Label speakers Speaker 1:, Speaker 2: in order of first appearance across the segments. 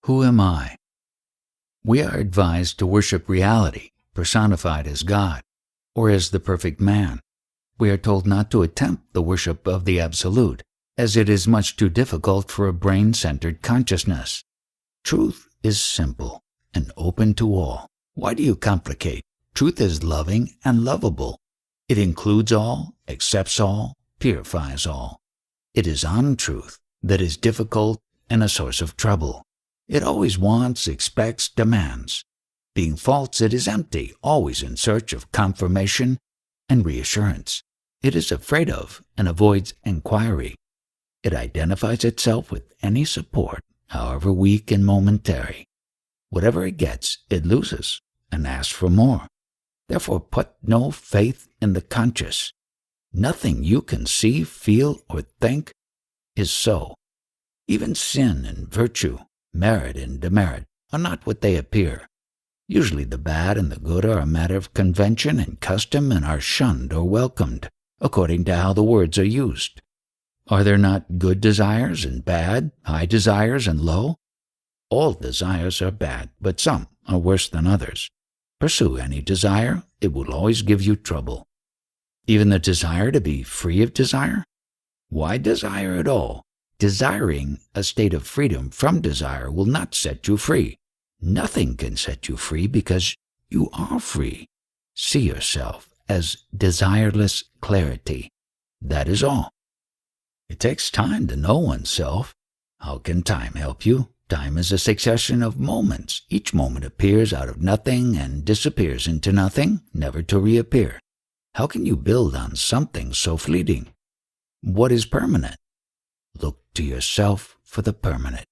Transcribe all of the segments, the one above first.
Speaker 1: Who am I? We are advised to worship reality, personified as God, or as the perfect man. We are told not to attempt the worship of the Absolute, as it is much too difficult for a brain-centered consciousness. Truth is simple and open to all. Why do you complicate? Truth is loving and lovable. It includes all, accepts all, purifies all. It is untruth that is difficult and a source of trouble. It always wants, expects, demands. Being false, it is empty, always in search of confirmation and reassurance. It is afraid of and avoids inquiry. It identifies itself with any support, however weak and momentary. Whatever it gets, it loses and asks for more. Therefore, put no faith in the conscious. Nothing you can see, feel, or think is so. Even sin and virtue, merit and demerit, are not what they appear. Usually the bad and the good are a matter of convention and custom and are shunned or welcomed, according to how the words are used. Are there not good desires and bad, high desires and low? All desires are bad, but some are worse than others. Pursue any desire, it will always give you trouble. Even the desire to be free of desire? Why desire at all? Desiring a state of freedom from desire will not set you free. Nothing can set you free because you are free. See yourself as desireless clarity. That is all. It takes time to know oneself. How can time help you? Time is a succession of moments. Each moment appears out of nothing and disappears into nothing, never to reappear. How can you build on something so fleeting? What is permanent? Look to yourself for the permanent.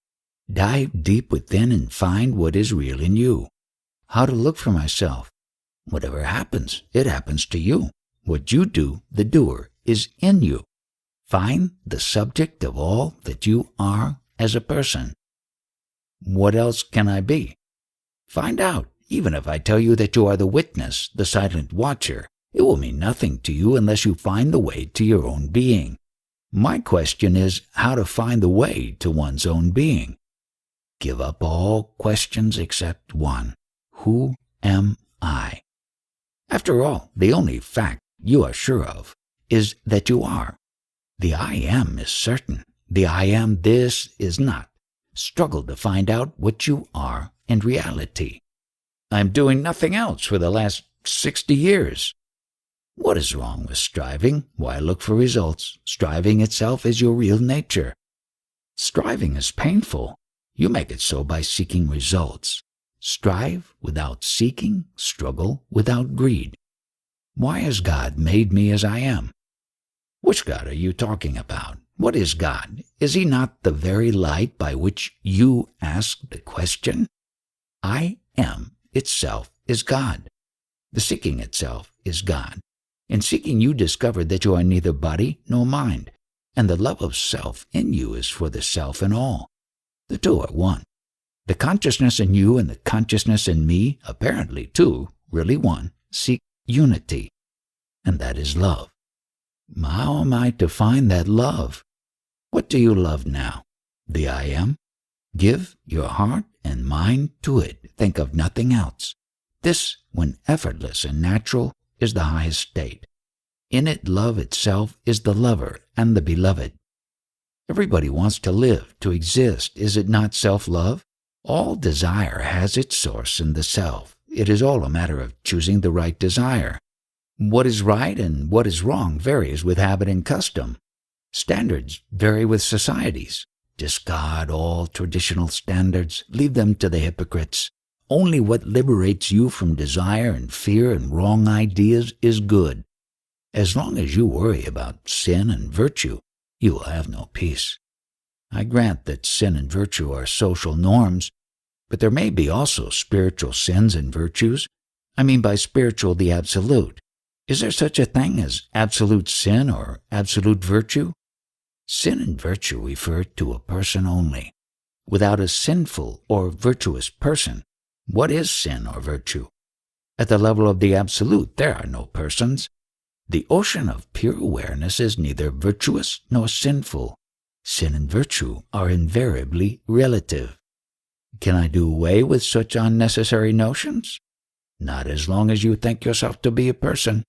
Speaker 1: Dive deep within and find what is real in you. How to look for myself? Whatever happens, it happens to you. What you do, the doer, is in you. Find the subject of all that you are as a person. What else can I be? Find out. Even if I tell you that you are the witness, the silent watcher, it will mean nothing to you unless you find the way to your own being. My question is how to find the way to one's own being. Give up all questions except one. Who am I? After all, the only fact you are sure of is that you are. The I am is certain. The I am this is not. Struggle to find out what you are in reality. I'm doing nothing else for the last 60 years. What is wrong with striving? Why look for results? Striving itself is your real nature. Striving is painful. You make it so by seeking results. Strive without seeking, struggle without greed. Why has God made me as I am? Which God are you talking about? What is God? Is he not the very light by which you ask the question? I am itself is God. The seeking itself is God. In seeking you discover that you are neither body nor mind, and the love of self in you is for the self in all. The two are one. The consciousness in you and the consciousness in me, apparently two, really one, seek unity, and that is love. How am I to find that love? What do you love now? The I am? Give your heart and mind to it. Think of nothing else. This, when effortless and natural, is the highest state. In it, love itself is the lover and the beloved. Everybody wants to live, to exist. Is it not self-love? All desire has its source in the self. It is all a matter of choosing the right desire. What is right and what is wrong varies with habit and custom. Standards vary with societies. Discard all traditional standards. Leave them to the hypocrites. Only what liberates you from desire and fear and wrong ideas is good. As long as you worry about sin and virtue, you will have no peace. I grant that sin and virtue are social norms, but there may be also spiritual sins and virtues. I mean by spiritual the absolute. Is there such a thing as absolute sin or absolute virtue? Sin and virtue refer to a person only. Without a sinful or virtuous person, what is sin or virtue? At the level of the absolute, there are no persons. The ocean of pure awareness is neither virtuous nor sinful. Sin and virtue are invariably relative. Can I do away with such unnecessary notions? Not as long as you think yourself to be a person.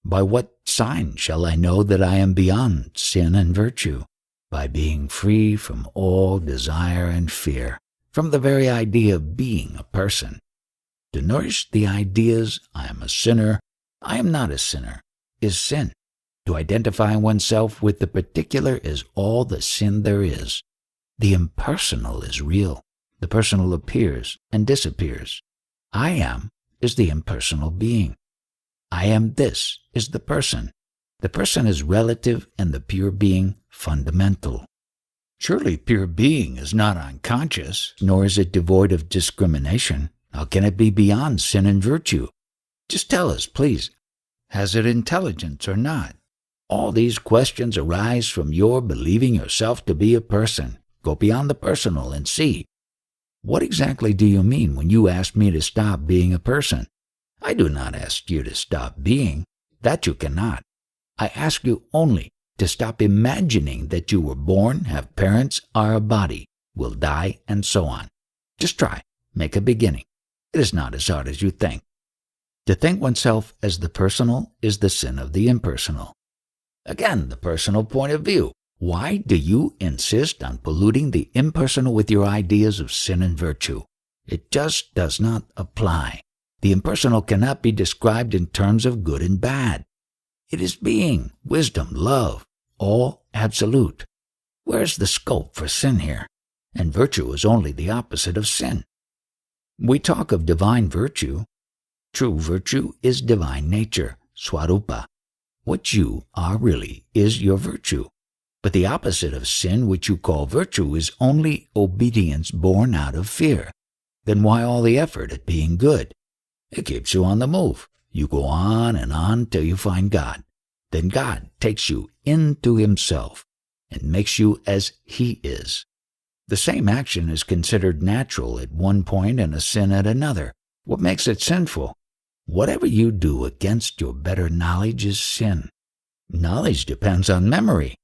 Speaker 1: By what sign shall I know that I am beyond sin and virtue? By being free from all desire and fear, from the very idea of being a person. To nourish the ideas, I am a sinner, I am not a sinner, is sin. To identify oneself with the particular is all the sin there is. The impersonal is real. The personal appears and disappears. I am is the impersonal being. I am this is the person. The person is relative and the pure being fundamental. Surely pure being is not unconscious, nor is it devoid of discrimination. How can it be beyond sin and virtue? Just tell us, please. Has it intelligence or not? All these questions arise from your believing yourself to be a person. Go beyond the personal and see. What exactly do you mean when you ask me to stop being a person? I do not ask you to stop being. That you cannot. I ask you only to stop imagining that you were born, have parents, are a body, will die, and so on. Just try. Make a beginning. It is not as hard as you think. To think oneself as the personal is the sin of the impersonal. Again, the personal point of view. Why do you insist on polluting the impersonal with your ideas of sin and virtue? It just does not apply. The impersonal cannot be described in terms of good and bad. It is being, wisdom, love, all absolute. Where is the scope for sin here? And virtue is only the opposite of sin. We talk of divine virtue. True virtue is divine nature, swarupa. What you are really is your virtue. But the opposite of sin, which you call virtue, is only obedience born out of fear. Then why all the effort at being good? It keeps you on the move. You go on till you find God. Then God takes you into himself and makes you as he is. The same action is considered natural at one point and a sin at another. What makes it sinful? Whatever you do against your better knowledge is sin. Knowledge depends on memory.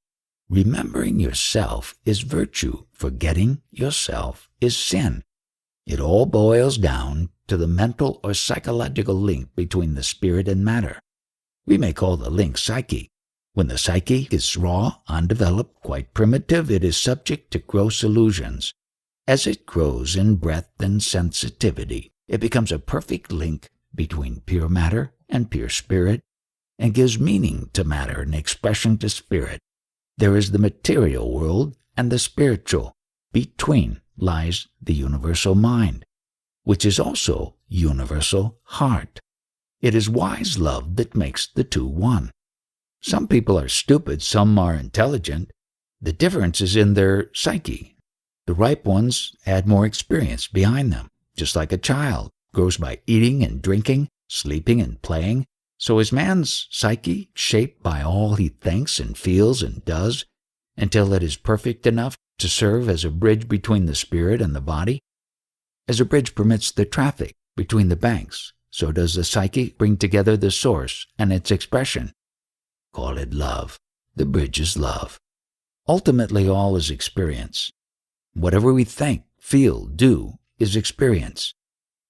Speaker 1: Remembering yourself is virtue. Forgetting yourself is sin. It all boils down to the mental or psychological link between the spirit and matter. We may call the link psyche. When the psyche is raw, undeveloped, quite primitive, it is subject to gross illusions. As it grows in breadth and sensitivity, it becomes a perfect link between pure matter and pure spirit, and gives meaning to matter and expression to spirit. There is the material world and the spiritual. Between lies the universal mind, which is also universal heart. It is wise love that makes the two one. Some people are stupid, some are intelligent. The difference is in their psyche. The ripe ones add more experience behind them, just like a child grows by eating and drinking, sleeping and playing. So is man's psyche shaped by all he thinks and feels and does until it is perfect enough to serve as a bridge between the spirit and the body? As a bridge permits the traffic between the banks, so does the psyche bring together the source and its expression. Call it love. The bridge is love. Ultimately, all is experience. Whatever we think, feel, do is experience.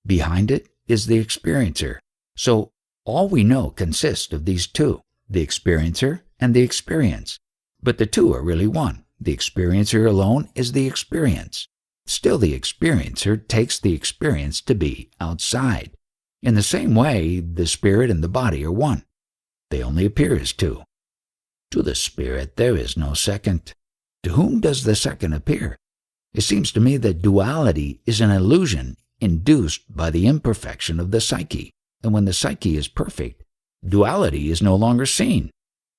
Speaker 1: Behind it is the experiencer. So all we know consists of these two, the experiencer and the experience. But the two are really one. The experiencer alone is the experience. Still, the experiencer takes the experience to be outside. In the same way, the spirit and the body are one. They only appear as two. To the spirit there is no second. To whom does the second appear? It seems to me that duality is an illusion induced by the imperfection of the psyche. And when the psyche is perfect, duality is no longer seen.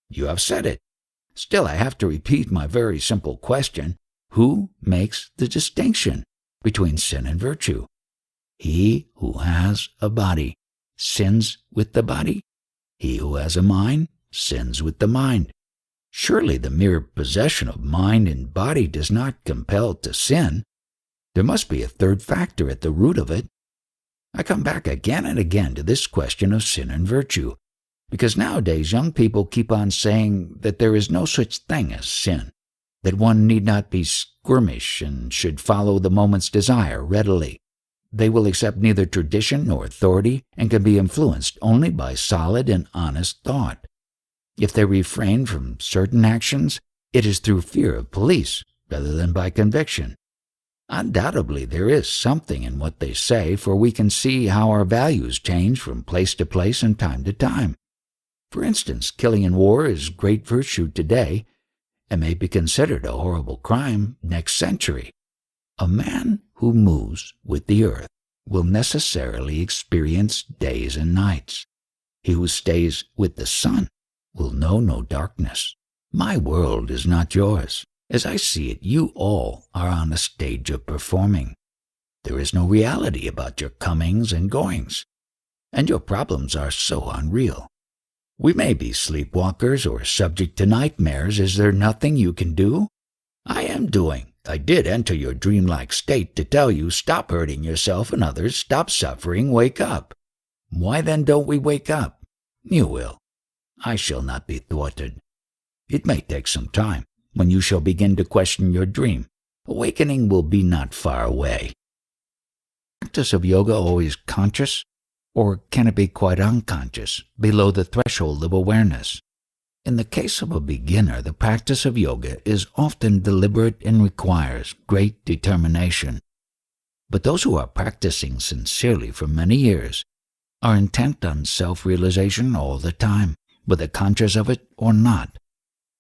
Speaker 1: You have said it. Still, I have to repeat my very simple question. Who makes the distinction between sin and virtue? He who has a body sins with the body. He who has a mind sins with the mind. Surely the mere possession of mind and body does not compel to sin. There must be a third factor at the root of it. I come back again and again to this question of sin and virtue, because nowadays young people keep on saying that there is no such thing as sin. that one need not be squirmish and should follow the moment's desire readily. They will accept neither tradition nor authority and can be influenced only by solid and honest thought. If they refrain from certain actions, it is through fear of police rather than by conviction. Undoubtedly, there is something in what they say, for we can see how our values change from place to place and time to time. For instance, killing in war is great virtue today and may be considered a horrible crime next century. A man who moves with the earth will necessarily experience days and nights. He who stays with the sun will know no darkness. My world is not yours. As I see it, you all are on a stage of performing. There is no reality about your comings and goings, and your problems are so unreal. We may be sleepwalkers or subject to nightmares. Is there nothing you can do? I am doing. I did enter your dreamlike state to tell you, stop hurting yourself and others, stop suffering, wake up. Why then don't we wake up? You will. I shall not be thwarted. It may take some time. When you shall begin to question your dream, awakening will be not far away. Practice of yoga always conscious, or can it be quite unconscious, below the threshold of awareness? In the case of a beginner, the practice of yoga is often deliberate and requires great determination. But those who are practicing sincerely for many years are intent on self-realization all the time, whether conscious of it or not.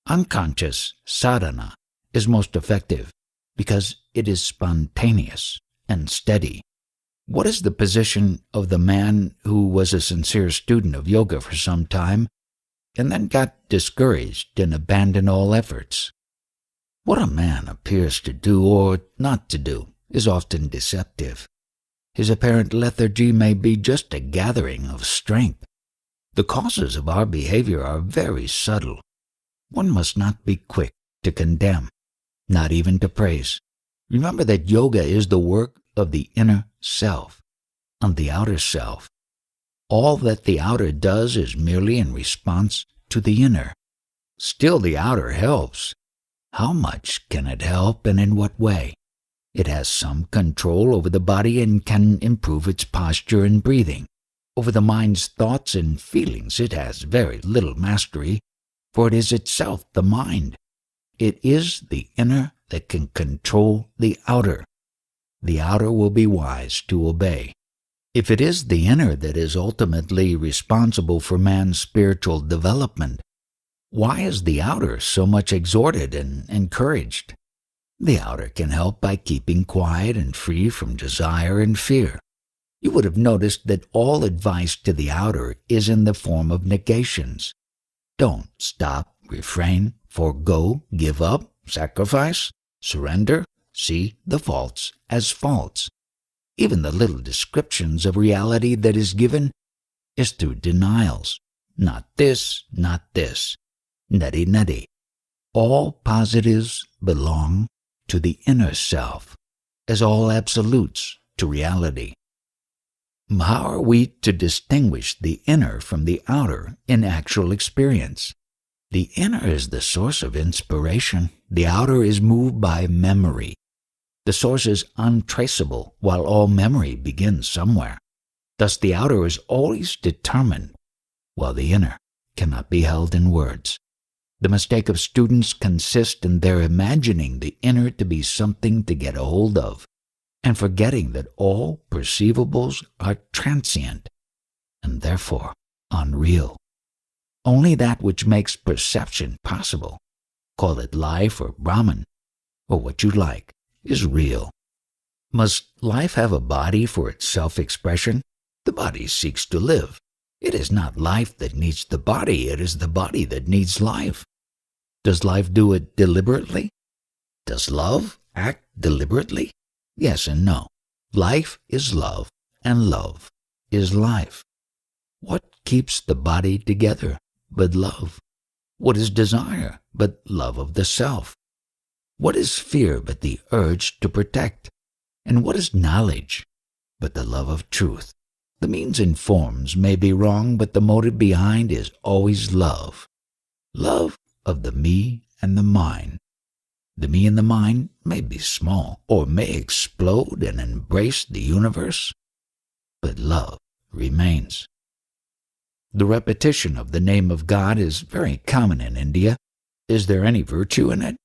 Speaker 1: Unconscious sadhana is most effective because it is spontaneous and steady. What is the position of the man who was a sincere student of yoga for some time and then got discouraged and abandoned all efforts? What a man appears to do or not to do is often deceptive. His apparent lethargy may be just a gathering of strength. The causes of our behavior are very subtle. One must not be quick to condemn, not even to praise. Remember that yoga is the work of the inner self and the outer self. All that the outer does is merely in response to the inner. Still, the outer helps. How much can it help and in what way? It has some control over the body and can improve its posture and breathing. Over the mind's thoughts and feelings it has very little mastery, for it is itself the mind. It is the inner that can control the outer. The outer will be wise to obey. If it is the inner that is ultimately responsible for man's spiritual development, why is the outer so much exhorted and encouraged? The outer can help by keeping quiet and free from desire and fear. You would have noticed that all advice to the outer is in the form of negations. Don't, stop, refrain, forego, give up, sacrifice, surrender, see the faults as faults. Even the little descriptions of reality that is given is through denials. Not this, nutty nutty. All positives belong to the inner self, as all absolutes to reality. How are we to distinguish the inner from the outer in actual experience? The inner is the source of inspiration. The outer is moved by memory. The source is untraceable, while all memory begins somewhere. Thus the outer is always determined, while the inner cannot be held in words. The mistake of students consists in their imagining the inner to be something to get a hold of, and forgetting that all perceivables are transient, and therefore unreal. Only that which makes perception possible, call it life or Brahman, or what you like, is real. Must life have a body for its self-expression? The body seeks to live. It is not life that needs the body, it is the body that needs life. Does life do it deliberately? Does love act deliberately? Yes and no. Life is love, and love is life. What keeps the body together but love? What is desire but love of the self? What is fear but the urge to protect? And what is knowledge but the love of truth? The means and forms may be wrong, but the motive behind is always love. Love of the me and the mine. The me in the mind may be small, or may explode and embrace the universe, but love remains. The repetition of the name of God is very common in India. Is there any virtue in it?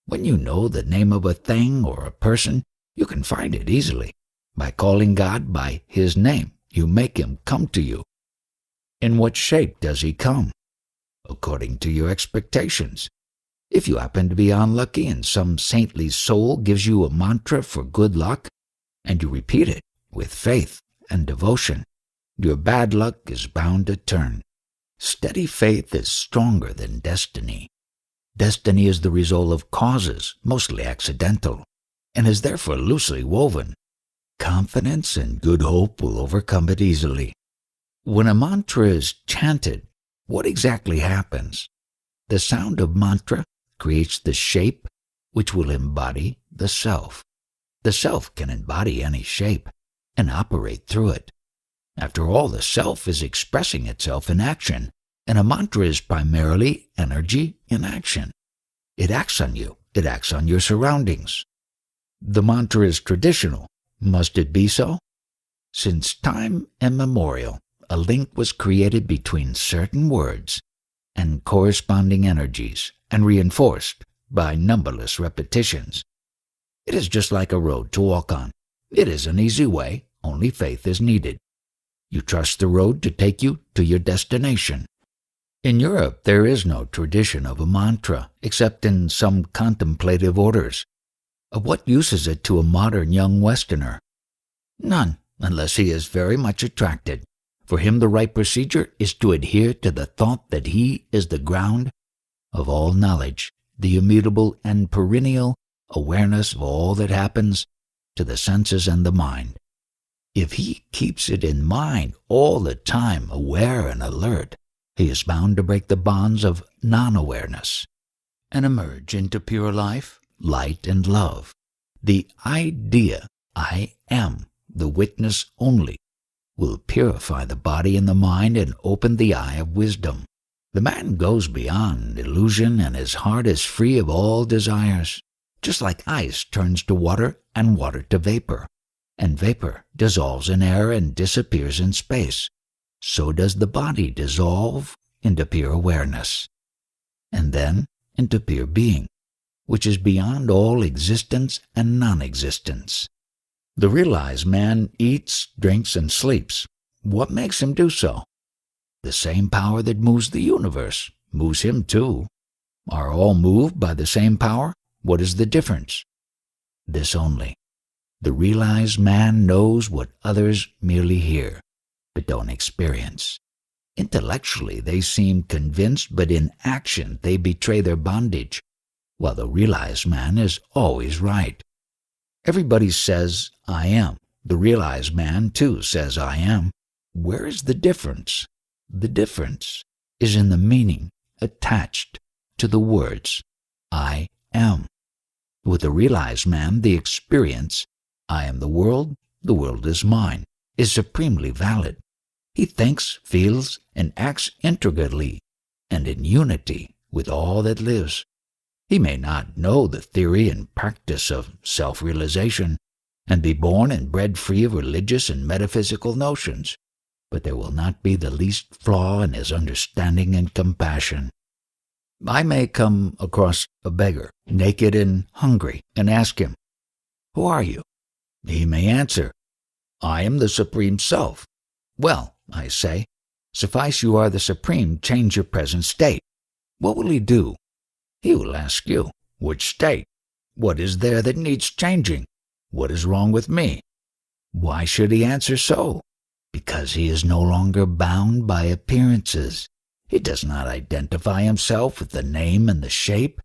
Speaker 1: When you know the name of a thing or a person, you can find it easily. By calling God by His name, you make Him come to you. In what shape does He come? According to your expectations. If you happen to be unlucky and some saintly soul gives you a mantra for good luck, and you repeat it with faith and devotion, your bad luck is bound to turn. Steady faith is stronger than destiny. Destiny is the result of causes, mostly accidental, and is therefore loosely woven. Confidence and good hope will overcome it easily. When a mantra is chanted, what exactly happens? The sound of mantra creates the shape which will embody the self. The self can embody any shape and operate through it. After all, the self is expressing itself in action, and a mantra is primarily energy in action. It acts on you. It acts on your surroundings. The mantra is traditional. Must it be so? Since time immemorial, a link was created between certain words and corresponding energies and reinforced by numberless repetitions. It is just like a road to walk on. It is an easy way, only faith is needed. You trust the road to take you to your destination. In Europe, there is no tradition of a mantra, except in some contemplative orders. Of what use is it to a modern young Westerner? None, unless he is very much attracted. For him the right procedure is to adhere to the thought that he is the ground of all knowledge, the immutable and perennial awareness of all that happens to the senses and the mind. If he keeps it in mind all the time, aware and alert, he is bound to break the bonds of non-awareness and emerge into pure life, light, and love. The idea, I am, the witness only, will purify the body and the mind and open the eye of wisdom. The man goes beyond illusion, and his heart is free of all desires, just like ice turns to water and water to vapor, and vapor dissolves in air and disappears in space. So does the body dissolve into pure awareness, and then into pure being, which is beyond all existence and non-existence. The realized man eats, drinks, and sleeps. What makes him do so? The same power that moves the universe moves him too. Are all moved by the same power? What is the difference? This only. The realized man knows what others merely hear, but don't experience. Intellectually they seem convinced, but in action they betray their bondage, while the realized man is always right. Everybody says, I am. The realized man, too, says, I am. Where is the difference? The difference is in the meaning attached to the words, I am. With the realized man, the experience, I am the world is mine, is supremely valid. He thinks, feels, and acts integrally and in unity with all that lives. He may not know the theory and practice of self-realization and be born and bred free of religious and metaphysical notions, but there will not be the least flaw in his understanding and compassion. I may come across a beggar, naked and hungry, and ask him, Who are you? He may answer, I am the Supreme Self. Well, I say, suffice you are the Supreme, change your present state. What will he do? He will ask you, which state? What is there that needs changing? What is wrong with me? Why should he answer so? Because he is no longer bound by appearances. He does not identify himself with the name and the shape.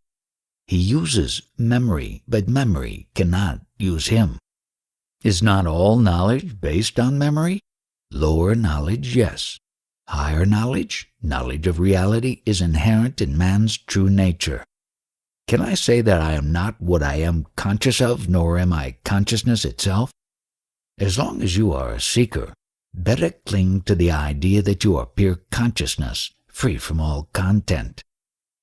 Speaker 1: He uses memory, but memory cannot use him. Is not all knowledge based on memory? Lower knowledge, yes. Higher knowledge, knowledge of reality, is inherent in man's true nature. Can I say that I am not what I am conscious of, nor am I consciousness itself? As long as you are a seeker, better cling to the idea that you are pure consciousness, free from all content.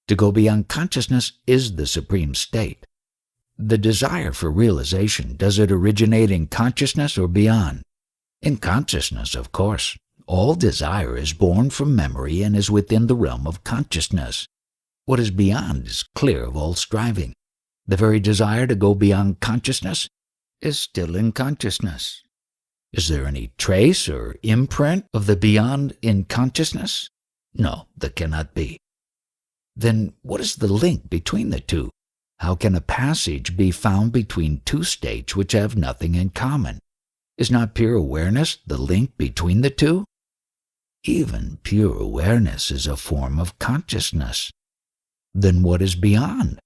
Speaker 1: To go beyond consciousness is the supreme state. The desire for realization, does it originate in consciousness or beyond? In consciousness, of course. All desire is born from memory and is within the realm of consciousness. What is beyond is clear of all striving. The very desire to go beyond consciousness is still in consciousness. Is there any trace or imprint of the beyond in consciousness? No, there cannot be. Then what is the link between the two? How can a passage be found between two states which have nothing in common? Is not pure awareness the link between the two? Even pure awareness is a form of consciousness. Then what is beyond?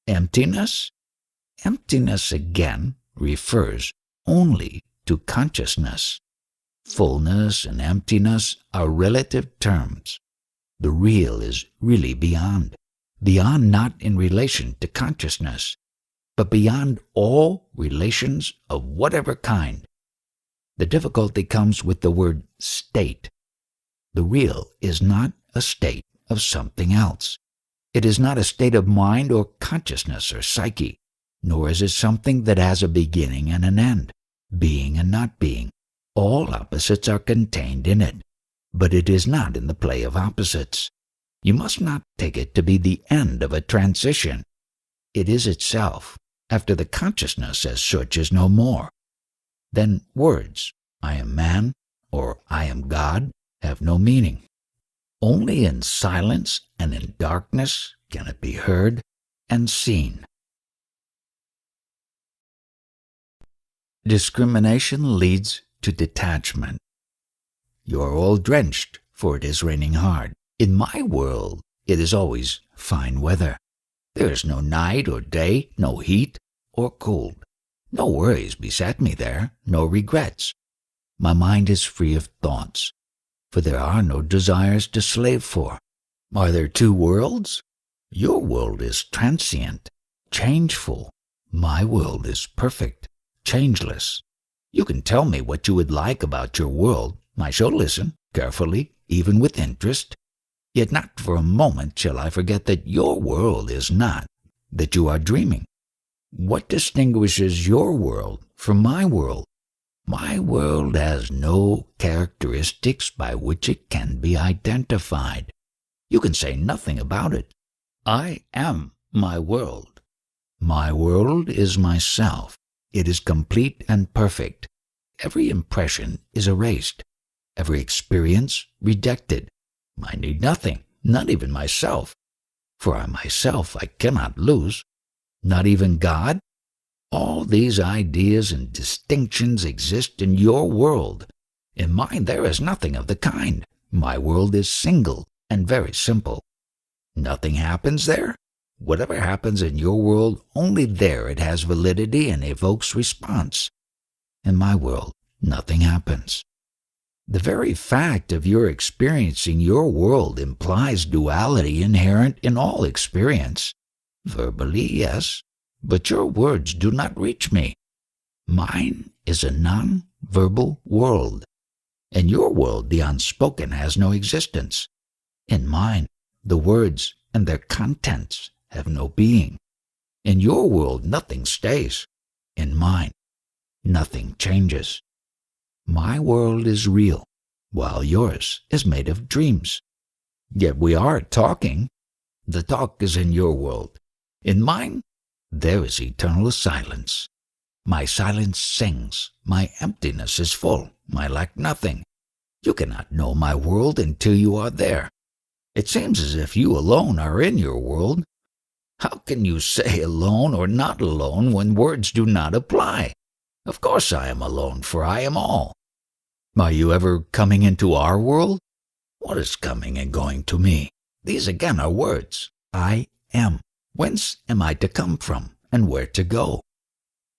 Speaker 1: Emptiness? Emptiness again refers only to consciousness. Fullness and emptiness are relative terms. The real is really beyond. Beyond not in relation to consciousness, but beyond all relations of whatever kind. The difficulty comes with the word state. The real is not a state of something else. It is not a state of mind or consciousness or psyche, nor is it something that has a beginning and an end, being and not being. All opposites are contained in it, but it is not in the play of opposites. You must not take it to be the end of a transition. It is itself, after the consciousness as such is no more. Then words, I am man, or I am God, have no meaning. Only in silence and in darkness can it be heard and seen. Discrimination leads to detachment. You are all drenched, for it is raining hard. In my world, it is always fine weather. There is no night or day, no heat or cold. No worries beset me there, no regrets. My mind is free of thoughts, for there are no desires to slave for. Are there two worlds? Your world is transient, changeful. My world is perfect, changeless. You can tell me what you would like about your world. I shall listen, carefully, even with interest. Yet not for a moment shall I forget that your world is not, that you are dreaming. What distinguishes your world from my world? My world has no characteristics by which it can be identified. You can say nothing about it. I am my world. My world is myself. It is complete and perfect. Every impression is erased, every experience rejected. I need nothing, not even myself, for I myself I cannot lose, not even God. All these ideas and distinctions exist in your world. In mine there is nothing of the kind. My world is single and very simple. Nothing happens there? Whatever happens in your world, only there it has validity and evokes response. In my world, nothing happens. The very fact of your experiencing your world implies duality inherent in all experience. Verbally, yes, but your words do not reach me. Mine is a non-verbal world. In your world, the unspoken has no existence. In mine, the words and their contents have no being. In your world, nothing stays. In mine, nothing changes. My world is real, while yours is made of dreams. Yet we are talking. The talk is in your world. In mine, there is eternal silence. My silence sings. My emptiness is full. I lack nothing. You cannot know my world until you are there. It seems as if you alone are in your world. How can you say alone or not alone when words do not apply? Of course I am alone, for I am all. Are you ever coming into our world? What is coming and going to me? These again are words. I am. Whence am I to come from, and where to go?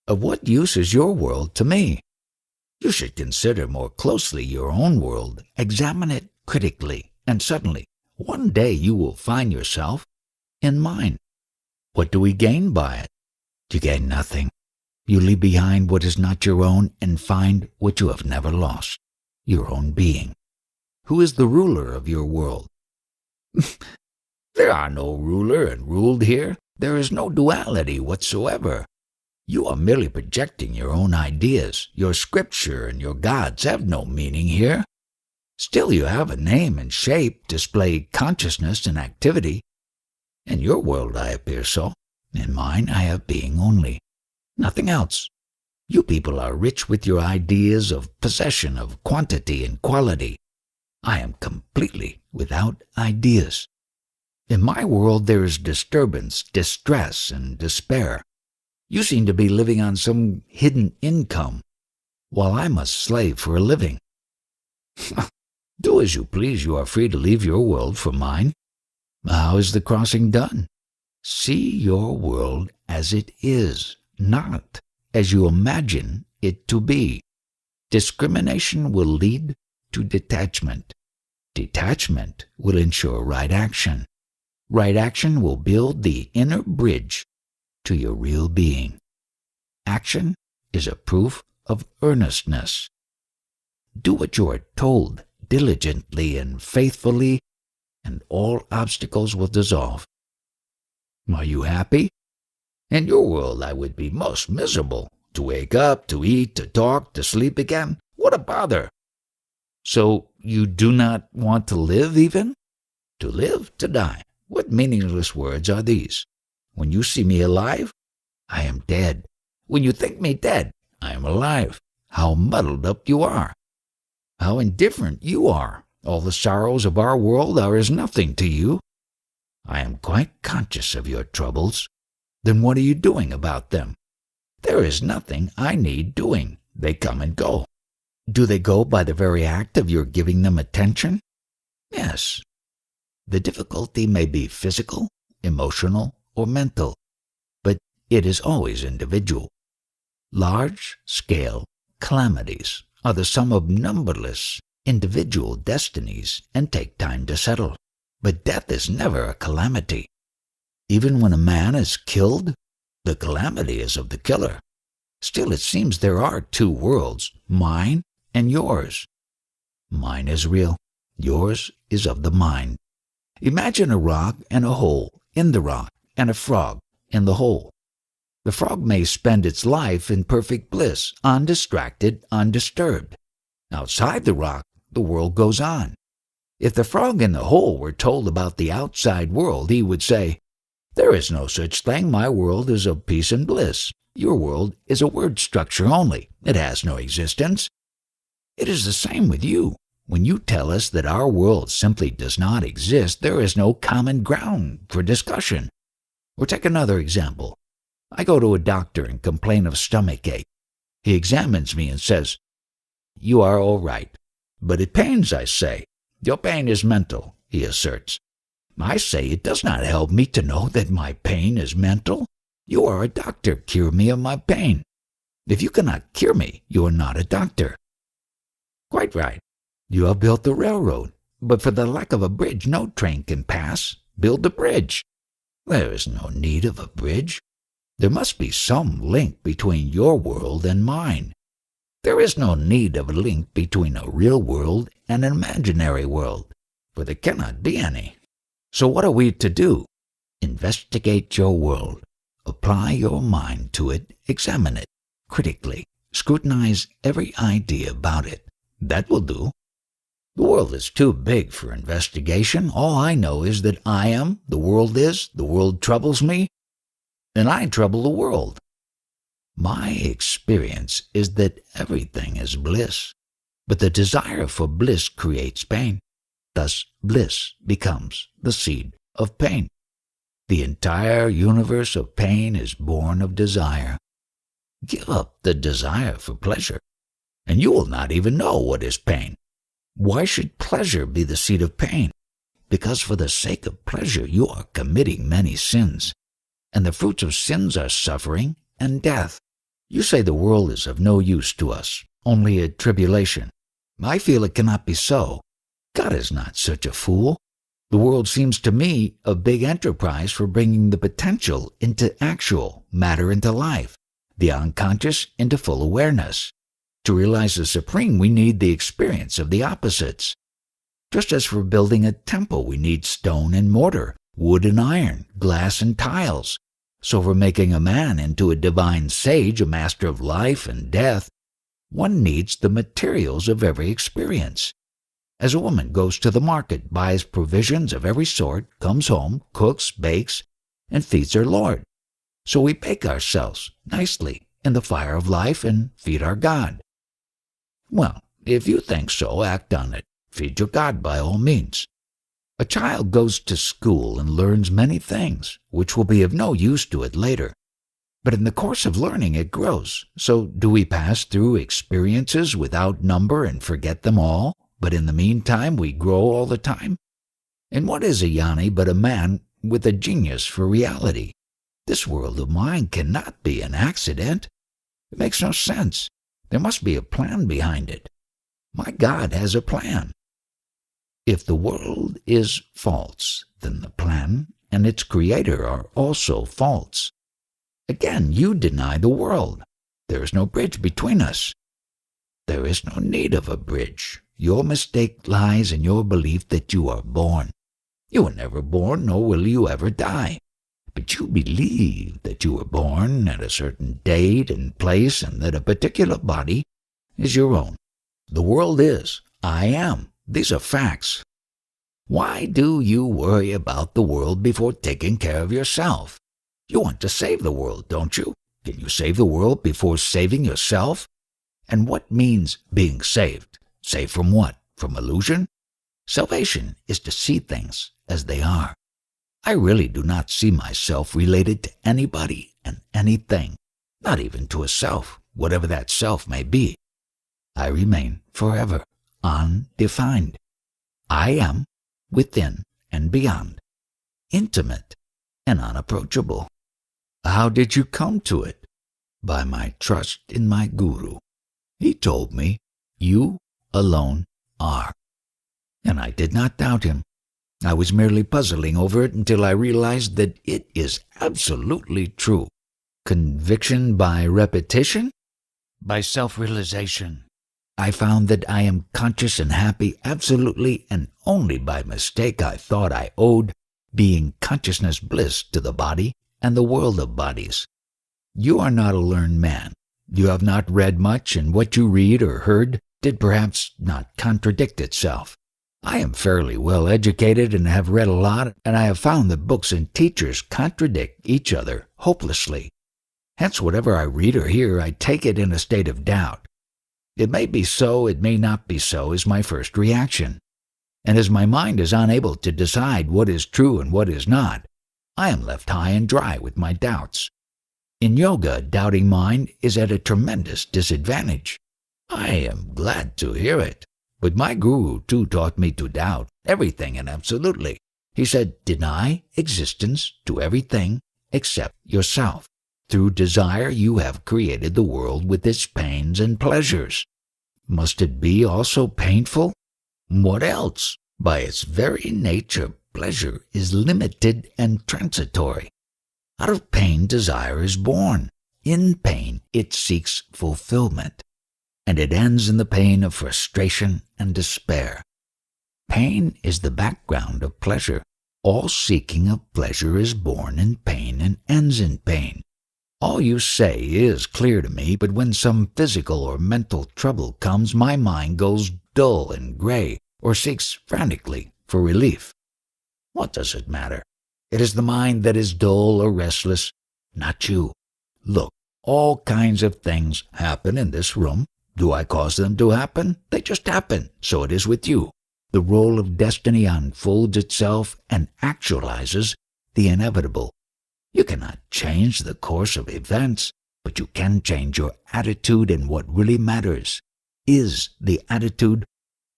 Speaker 1: Of what use is your world to me? You should consider more closely your own world, examine it critically, and suddenly, one day you will find yourself in mine. What do we gain by it? You gain nothing. You leave behind what is not your own and find what you have never lost, your own being. Who is the ruler of your world? There are no ruler and ruled here. There is no duality whatsoever.
Speaker 2: You are merely projecting your own ideas. Your scripture and your gods have no meaning here. Still you have a name and shape, display consciousness and activity. In your world I appear so. In mine I have being only. Nothing else. You people are rich with your ideas of possession, of quantity and quality. I am completely without ideas. In my world there is disturbance, distress, and despair. You seem to be living on some hidden income, while I must slave for a living. Do as you please. You are free to leave your world for mine. How is the crossing done? See your world as it is, not as you imagine it to be. Discrimination will lead to detachment. Detachment will ensure right action. Right action will build the inner bridge to your real being. Action is a proof of earnestness. Do what you are told diligently and faithfully, and all obstacles will dissolve. Are you happy? In your world I would be most miserable. To wake up, to eat, to talk, to sleep again. What a bother! So you do not want to live even? To live, to die. What meaningless words are these? When you see me alive, I am dead. When you think me dead, I am alive. How muddled up you are! How indifferent you are! All the sorrows of our world are as nothing to you. I am quite conscious of your troubles. Then what are you doing about them? There is nothing I need doing. They come and go. Do they go by the very act of your giving them attention? Yes. The difficulty may be physical, emotional, or mental, but it is always individual. Large-scale calamities are the sum of numberless individual destinies and take time to settle. But death is never a calamity. Even when a man is killed, the calamity is of the killer. Still, it seems there are two worlds, mine and yours. Mine is real. Yours is of the mind. Imagine a rock and a hole in the rock and a frog in the hole. The frog may spend its life in perfect bliss, undistracted, undisturbed. Outside the rock, the world goes on. If the frog in the hole were told about the outside world, he would say, "There is no such thing. My world is of peace and bliss. Your world is a word structure only. It has no existence." It is the same with you. When you tell us that our world simply does not exist, there is no common ground for discussion. Or take another example. I go to a doctor and complain of stomach ache. He examines me and says, "You are all right." "But it pains," I say. "Your pain is mental," he asserts. I say, "It does not help me to know that my pain is mental. You are a doctor. Cure me of my pain. If you cannot cure me, you are not a doctor." Quite right. You have built the railroad, but for the lack of a bridge no train can pass. Build the bridge. There is no need of a bridge. There must be some link between your world and mine. There is no need of a link between a real world and an imaginary world, for there cannot be any. So what are we to do? Investigate your world. Apply your mind to it. Examine it critically. Scrutinize every idea about it. That will do. The world is too big for investigation. All I know is that I am, the world troubles me, and I trouble the world. My experience is that everything is bliss, but the desire for bliss creates pain. Thus, bliss becomes the seed of pain. The entire universe of pain is born of desire. Give up the desire for pleasure, and you will not even know what is pain. Why should pleasure be the seed of pain? Because for the sake of pleasure you are committing many sins, and the fruits of sins are suffering and death. You say the world is of no use to us, only a tribulation. I feel it cannot be so. God is not such a fool. The world seems to me a big enterprise for bringing the potential into actual, matter into life, the unconscious into full awareness. To realize the supreme, we need the experience of the opposites. Just as for building a temple, we need stone and mortar, wood and iron, glass and tiles. So for making a man into a divine sage, a master of life and death, one needs the materials of every experience. As a woman goes to the market, buys provisions of every sort, comes home, cooks, bakes, and feeds her Lord. So we bake ourselves nicely in the fire of life and feed our God. Well, if you think so, act on it. Feed your God by all means. A child goes to school and learns many things, which will be of no use to it later. But in the course of learning it grows. So do we pass through experiences without number and forget them all, but in the meantime we grow all the time? And what is a Jnani but a man with a genius for reality? This world of mine cannot be an accident. It makes no sense. There must be a plan behind it. My God has a plan. If the world is false, then the plan and its creator are also false. Again, you deny the world. There is no bridge between us. There is no need of a bridge. Your mistake lies in your belief that you are born. You were never born, nor will you ever die. But you believe that you were born at a certain date and place and that a particular body is your own. The world is. I am. These are facts. Why do you worry about the world before taking care of yourself? You want to save the world, don't you? Can you save the world before saving yourself? And what means being saved? Saved from what? From illusion? Salvation is to see things as they are. I really do not see myself related to anybody and anything, not even to a self, whatever that self may be. I remain forever undefined. I am within and beyond, intimate and unapproachable. How did you come to it? By my trust in my Guru. He told me, you alone are. And I did not doubt him. I was merely puzzling over it until I realized that it is absolutely true. Conviction by repetition? By self-realization. I found that I am conscious and happy absolutely and only by mistake. I thought I owed being consciousness bliss to the body and the world of bodies. You are not a learned man. You have not read much, and what you read or heard did perhaps not contradict itself. I am fairly well educated and have read a lot, and I have found that books and teachers contradict each other hopelessly. Hence, whatever I read or hear, I take it in a state of doubt. It may be so, it may not be so, is my first reaction. And as my mind is unable to decide what is true and what is not, I am left high and dry with my doubts. In yoga, a doubting mind is at a tremendous disadvantage. I am glad to hear it. But my guru too taught me to doubt everything and absolutely. He said, deny existence to everything except yourself. Through desire you have created the world with its pains and pleasures. Must it be also painful? What else? By its very nature, pleasure is limited and transitory. Out of pain, desire is born. In pain, it seeks fulfillment. And it ends in the pain of frustration and despair. Pain is the background of pleasure. All seeking of pleasure is born in pain and ends in pain. All you say is clear to me, but when some physical or mental trouble comes, my mind goes dull and gray, or seeks frantically for relief. What does it matter? It is the mind that is dull or restless, not you. Look, all kinds of things happen in this room. Do I cause them to happen? They just happen. So it is with you. The role of destiny unfolds itself and actualizes the inevitable. You cannot change the course of events, but you can change your attitude, and what really matters is the attitude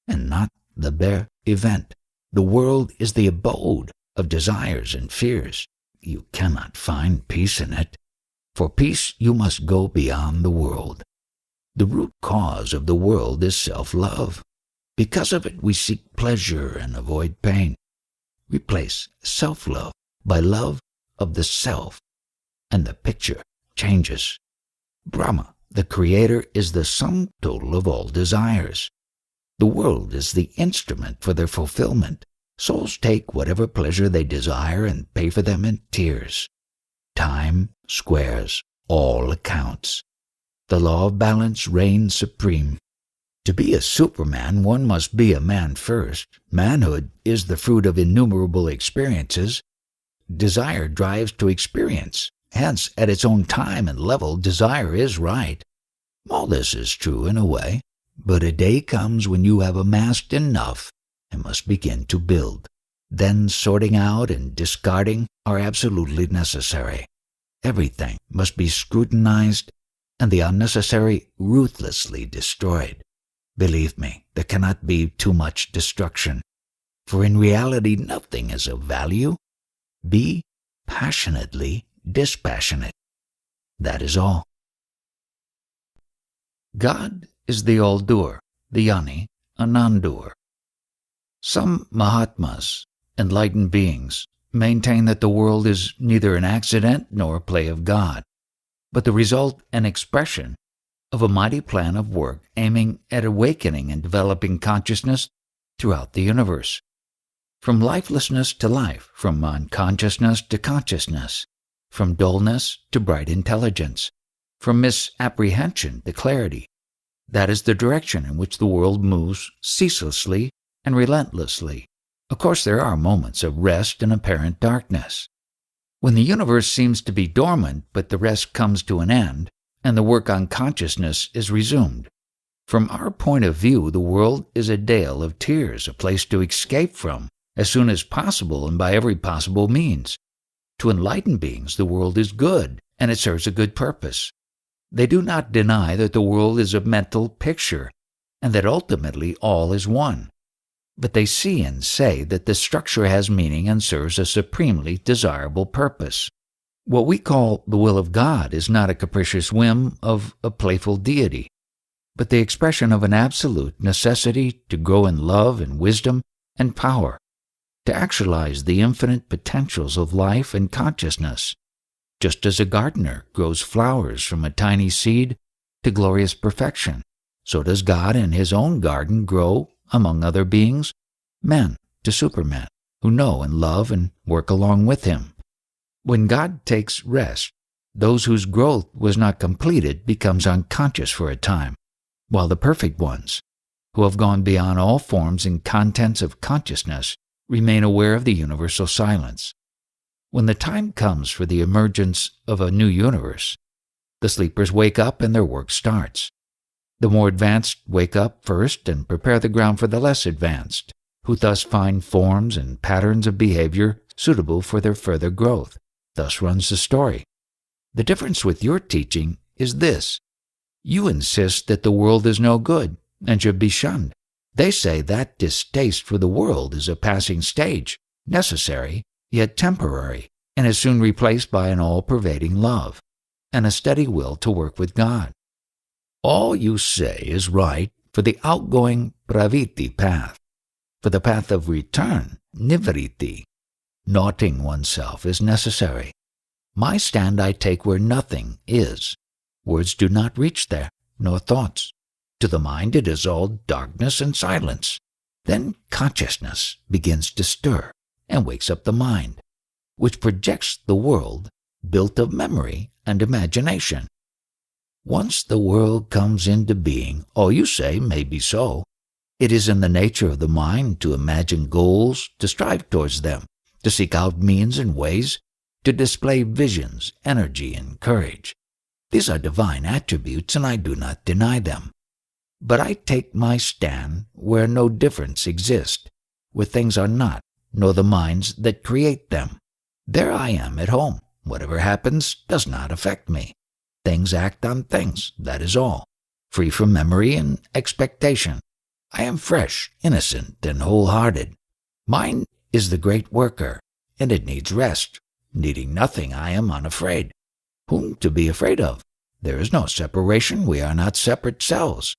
Speaker 2: and not the bare event. The world is the abode of desires and fears. You cannot find peace in it. For peace you must go beyond the world. The root cause of the world is self-love. Because of it we seek pleasure and avoid pain. Replace self-love by love of the self, and the picture changes. Brahma, the creator, is the sum total of all desires. The world is the instrument for their fulfillment. Souls take whatever pleasure they desire and pay for them in tears. time, squares, all accounts. The law of balance reigns supreme. To be a Superman, one must be a man first. Manhood is the fruit of innumerable experiences. Desire drives to experience. Hence, at its own time and level, desire is right. All this is true in a way, but a day comes when you have amassed enough and must begin to build. Then sorting out and discarding are absolutely necessary. Everything must be scrutinized and the unnecessary ruthlessly destroyed. Believe me, there cannot be too much destruction, for in reality nothing is of value. Be passionately dispassionate. That is all.
Speaker 1: God is the all-doer, the Jnani, a non-doer. Some Mahatmas, enlightened beings, maintain that the world is neither an accident nor a play of God, but the result and expression of a mighty plan of work aiming at awakening and developing consciousness throughout the universe. From lifelessness to life, from unconsciousness to consciousness, from dullness to bright intelligence, from misapprehension to clarity. That is the direction in which the world moves ceaselessly and relentlessly. Of course, there are moments of rest and apparent darkness, when the universe seems to be dormant, but the rest comes to an end, and the work on consciousness is resumed. From our point of view, the world is a dale of tears, a place to escape from as soon as possible and by every possible means. To enlightened beings, the world is good, and it serves a good purpose. They do not deny that the world is a mental picture, and that ultimately all is one. But they see and say that the structure has meaning and serves a supremely desirable purpose. What we call the will of God is not a capricious whim of a playful deity, but the expression of an absolute necessity to grow in love and wisdom and power, to actualize the infinite potentials of life and consciousness. Just as a gardener grows flowers from a tiny seed to glorious perfection, so does God in his own garden grow, among other beings, men to supermen who know and love and work along with him. When God takes rest, those whose growth was not completed becomes unconscious for a time, while the perfect ones, who have gone beyond all forms and contents of consciousness, remain aware of the universal silence. When the time comes for the emergence of a new universe, the sleepers wake up and their work starts. The more advanced wake up first and prepare the ground for the less advanced, who thus find forms and patterns of behavior suitable for their further growth. Thus runs the story. The difference with your teaching is this. You insist that the world is no good and should be shunned. They say that distaste for the world is a passing stage, necessary, yet temporary, and is soon replaced by an all-pervading love and a steady will to work with God. All you say is right for the outgoing pravritti path. For the path of return, nivritti, naughting oneself is necessary. My stand I take where nothing is. Words do not reach there, nor thoughts. To the mind it is all darkness and silence. Then consciousness begins to stir and wakes up the mind, which projects the world built of memory and imagination. Once the world comes into being, all you say may be so. It is in the nature of the mind to imagine goals, to strive towards them, to seek out means and ways, to display visions, energy, and courage. These are divine attributes, and I do not deny them. But I take my stand where no difference exists, where things are not, nor the minds that create them. There I am at home. Whatever happens does not affect me. Things act on things, that is all, free from memory and expectation. I am fresh, innocent, and wholehearted. Mine is the great worker, and it needs rest. Needing nothing, I am unafraid. Whom to be afraid of? There is no separation. We are not separate selves.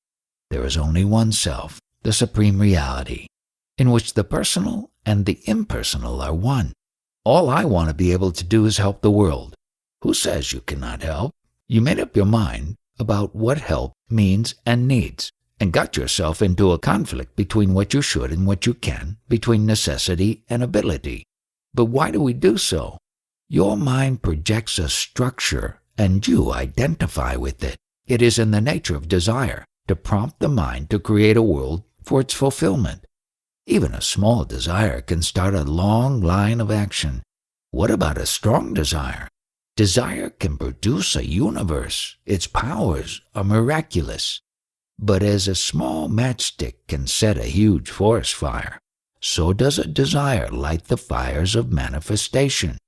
Speaker 1: There is only one self, the supreme reality, in which the personal and the impersonal are one. All I want to be able to do is help the world. Who says you cannot help? You made up your mind about what help means and needs, and got yourself into a conflict between what you should and what you can, between necessity and ability. But why do we do so?
Speaker 2: Your mind projects a structure and you identify with it. It is in the nature of desire to prompt the mind to create a world for its fulfillment. Even a small desire can start a long line of action. What about a strong desire? Desire can produce a universe. Its powers are miraculous. But as a small matchstick can set a huge forest fire, so does a desire light the fires of manifestation.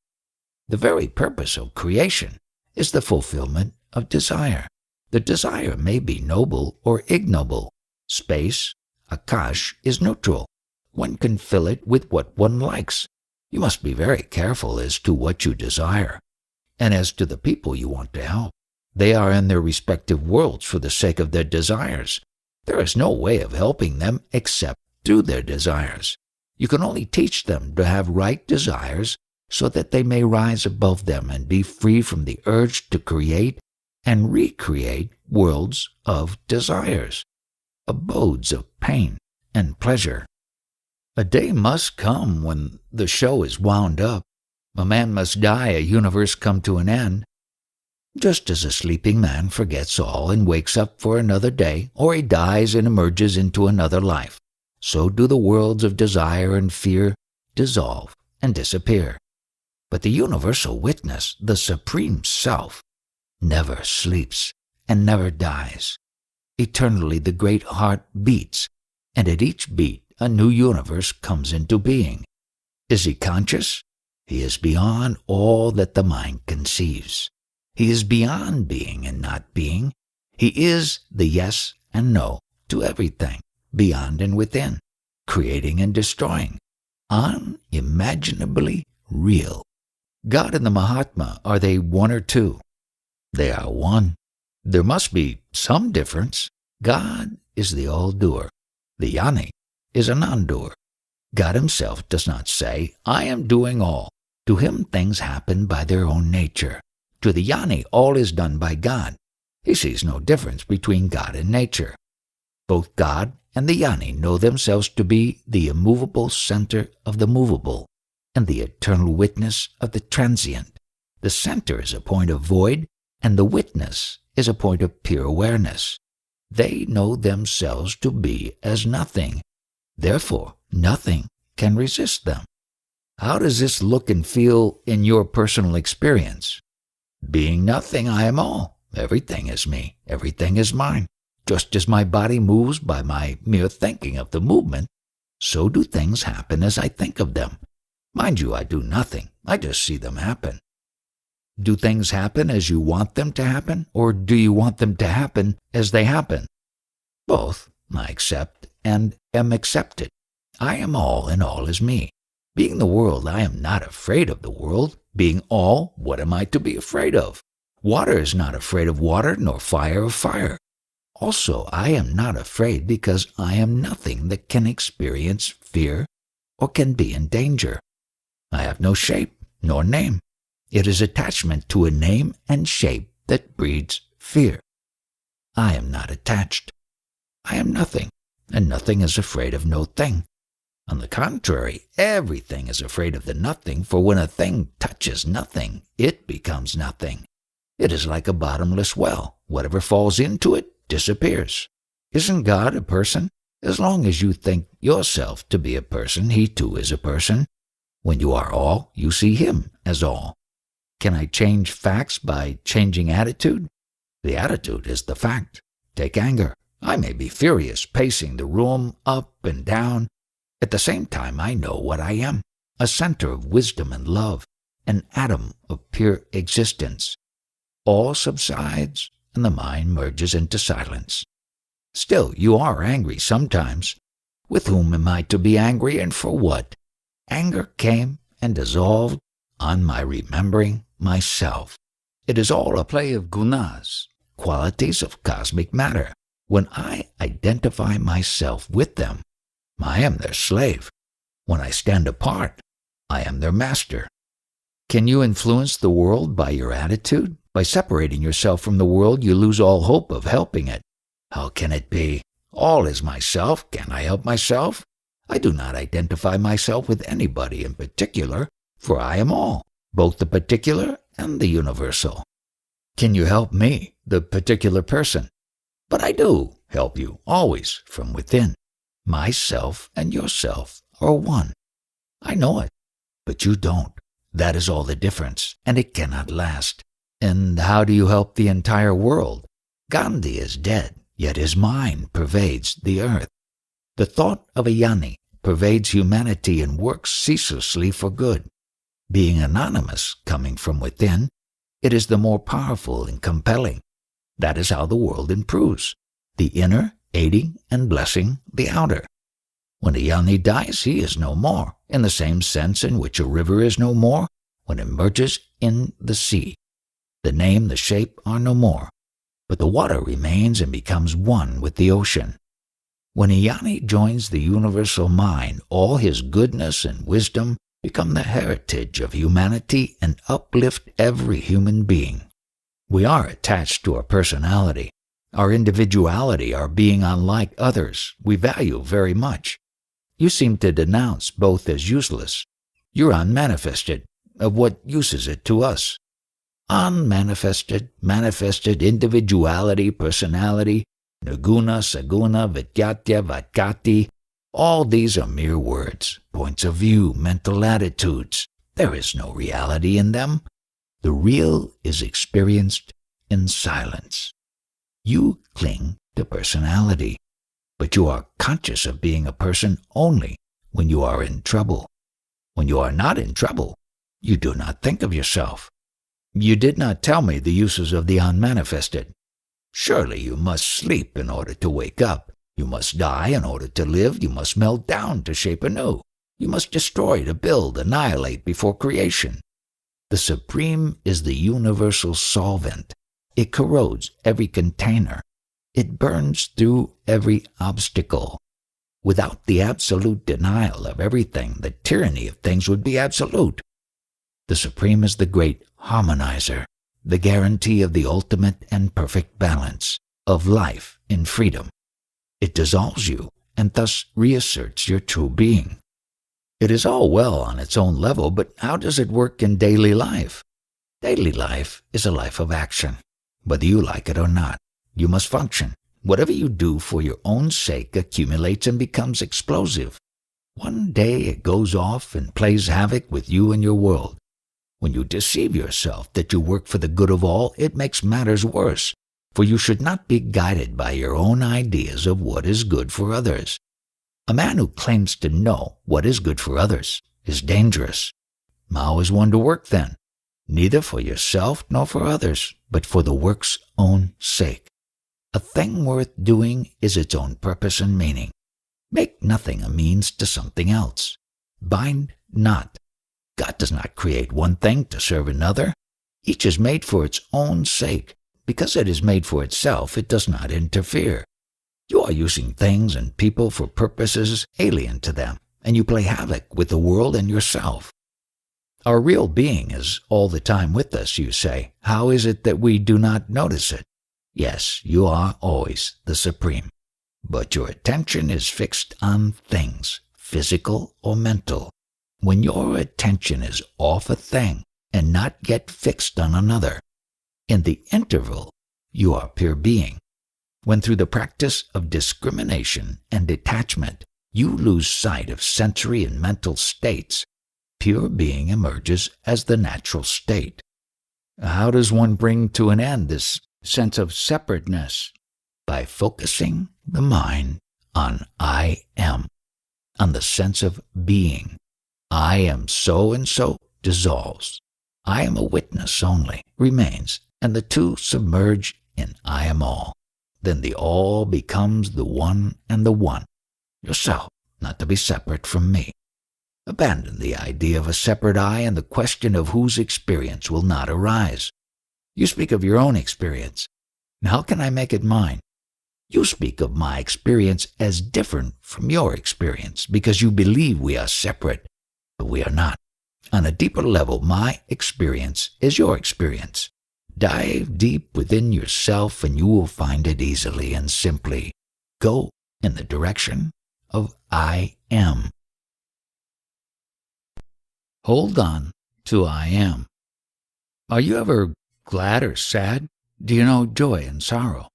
Speaker 2: The very purpose of creation is the fulfillment of desire. The desire may be noble or ignoble. Space, Akash, is neutral. One can fill it with what one likes. You must be very careful as to what you desire. And as to the people you want to help, they are in their respective worlds for the sake of their desires. There is no way of helping them except through their desires. You can only teach them to have right desires so that they may rise above them and be free from the urge to create and recreate worlds of desires, abodes of pain and pleasure. A day must come when the show is wound up. A man must die, a universe come to an end. Just as a sleeping man forgets all and wakes up for another day, or he dies and emerges into another life, so do the worlds of desire and fear dissolve and disappear. But the universal witness, the Supreme Self, never sleeps and never dies. Eternally the great heart beats, and at each beat a new universe comes into being. Is he conscious? He is beyond all that the mind conceives. He is beyond being and not being. He is the yes and no to everything, beyond and within, creating and destroying, unimaginably real. God and the Mahatma, are they one or two? They are one. There must be some difference. God is the all-doer. The Jnani is a non-doer. God himself does not say, I am doing all. To him things happen by their own nature. To the Jnani all is done by God. He sees no difference between God and nature. Both God and the Jnani know themselves to be the immovable center of the movable and the eternal witness of the transient. The center is a point of void, and the witness is a point of pure awareness. They know themselves to be as nothing. Therefore, nothing can resist them. How does this look and feel in your personal experience? Being nothing, I am all. Everything is me. Everything is mine. Just as my body moves by my mere thinking of the movement, so do things happen as I think of them. Mind you, I do nothing. I just see them happen. Do things happen as you want them to happen, or do you want them to happen as they happen? Both. I accept and am accepted. I am all, and all is me. Being the world, I am not afraid of the world. Being all, what am I to be afraid of? Water is not afraid of water, nor fire of fire. Also, I am not afraid because I am nothing that can experience fear or can be in danger. I have no shape nor name. It is attachment to a name and shape that breeds fear. I am not attached. I am nothing, and nothing is afraid of no thing. On the contrary, everything is afraid of the nothing, for when a thing touches nothing, it becomes nothing. It is like a bottomless well. Whatever falls into it disappears. Isn't God a person? As long as you think yourself to be a person, he too is a person. When you are all, you see him as all. Can I change facts by changing attitude? The attitude is the fact. Take anger. I may be furious, pacing the room up and down. At the same time, I know what I am, a center of wisdom and love, an atom of pure existence. All subsides, and the mind merges into silence. Still, you are angry sometimes. With whom am I to be angry, and for what? Anger came and dissolved on my remembering myself. It is all a play of gunas, qualities of cosmic matter. When I identify myself with them, I am their slave. When I stand apart, I am their master. Can you influence the world by your attitude? By separating yourself from the world, you lose all hope of helping it. How can it be? All is myself. Can I help myself? I do not identify myself with anybody in particular, for I am all. both the particular and the universal. Can you help me, the particular person? But I do help you, always, from within. Myself and yourself are one. I know it, but you don't. That is all the difference, and it cannot last. And how do you help the entire world? Gandhi is dead, yet his mind pervades the earth. The thought of a Jnani pervades humanity and works ceaselessly for good. Being anonymous, coming from within, it is the more powerful and compelling. That is how the world improves, the inner aiding and blessing the outer. When a Jnani dies, he is no more, in the same sense in which a river is no more when it merges in the sea. The name, the shape are no more, but the water remains and becomes one with the ocean. When a Jnani joins the universal mind, all his goodness and wisdom become the heritage of humanity and uplift every human being. We are attached to our personality, our individuality, our being unlike others, we value very much. You seem to denounce both as useless. You're unmanifested. Of what use is it to us? Unmanifested, manifested individuality, personality, nirguna, saguna, vidyatya, vatkati, all these are mere words, points of view, mental attitudes. There is no reality in them. The real is experienced in silence. You cling to personality, but you are conscious of being a person only when you are in trouble. When you are not in trouble, you do not think of yourself. You did not tell me the uses of the unmanifested. Surely you must sleep in order to wake up. You must die in order to live. You must melt down to shape anew. You must destroy to build, annihilate before creation. The Supreme is the universal solvent. It corrodes every container. It burns through every obstacle. Without the absolute denial of everything, the tyranny of things would be absolute. The Supreme is the great harmonizer, the guarantee of the ultimate and perfect balance of life in freedom. It dissolves you and thus reasserts your true being. It is all well on its own level, but how does it work in daily life? Daily life is a life of action. Whether you like it or not, you must function. Whatever you do for your own sake accumulates and becomes explosive. One day it goes off and plays havoc with you and your world. When you deceive yourself that you work for the good of all, it makes matters worse, for you should not be guided by your own ideas of what is good for others. A man who claims to know what is good for others is dangerous. How is one to work then? Neither for yourself nor for others, but for the work's own sake. A thing worth doing is its own purpose and meaning. Make nothing a means to something else. Bind not. God does not create one thing to serve another. Each is made for its own sake. Because it is made for itself, it does not interfere. You are using things and people for purposes alien to them, and you play havoc with the world and yourself. Our real being is all the time with us, you say. How is it that we do not notice it? Yes, you are always the Supreme, but your attention is fixed on things, physical or mental. When your attention is off a thing and not yet fixed on another, in the interval you are pure being. When through the practice of discrimination and detachment you lose sight of sensory and mental states, pure being emerges as the natural state. How does one bring to an end this sense of separateness? By focusing the mind on I am, on the sense of being. I am so and so dissolves. I am a witness only remains, and the two submerge in I am all. Then the all becomes the one and the one, yourself, not to be separate from me. Abandon the idea of a separate I, and the question of whose experience will not arise. You speak of your own experience. How can I make it mine? You speak of my experience as different from your experience because you believe we are separate, but we are not. On a deeper level, my experience is your experience. Dive deep within yourself and you will find it easily and simply. Go in the direction of I am. Hold on
Speaker 1: to I am. Are you ever glad or sad? Do you know joy and sorrow?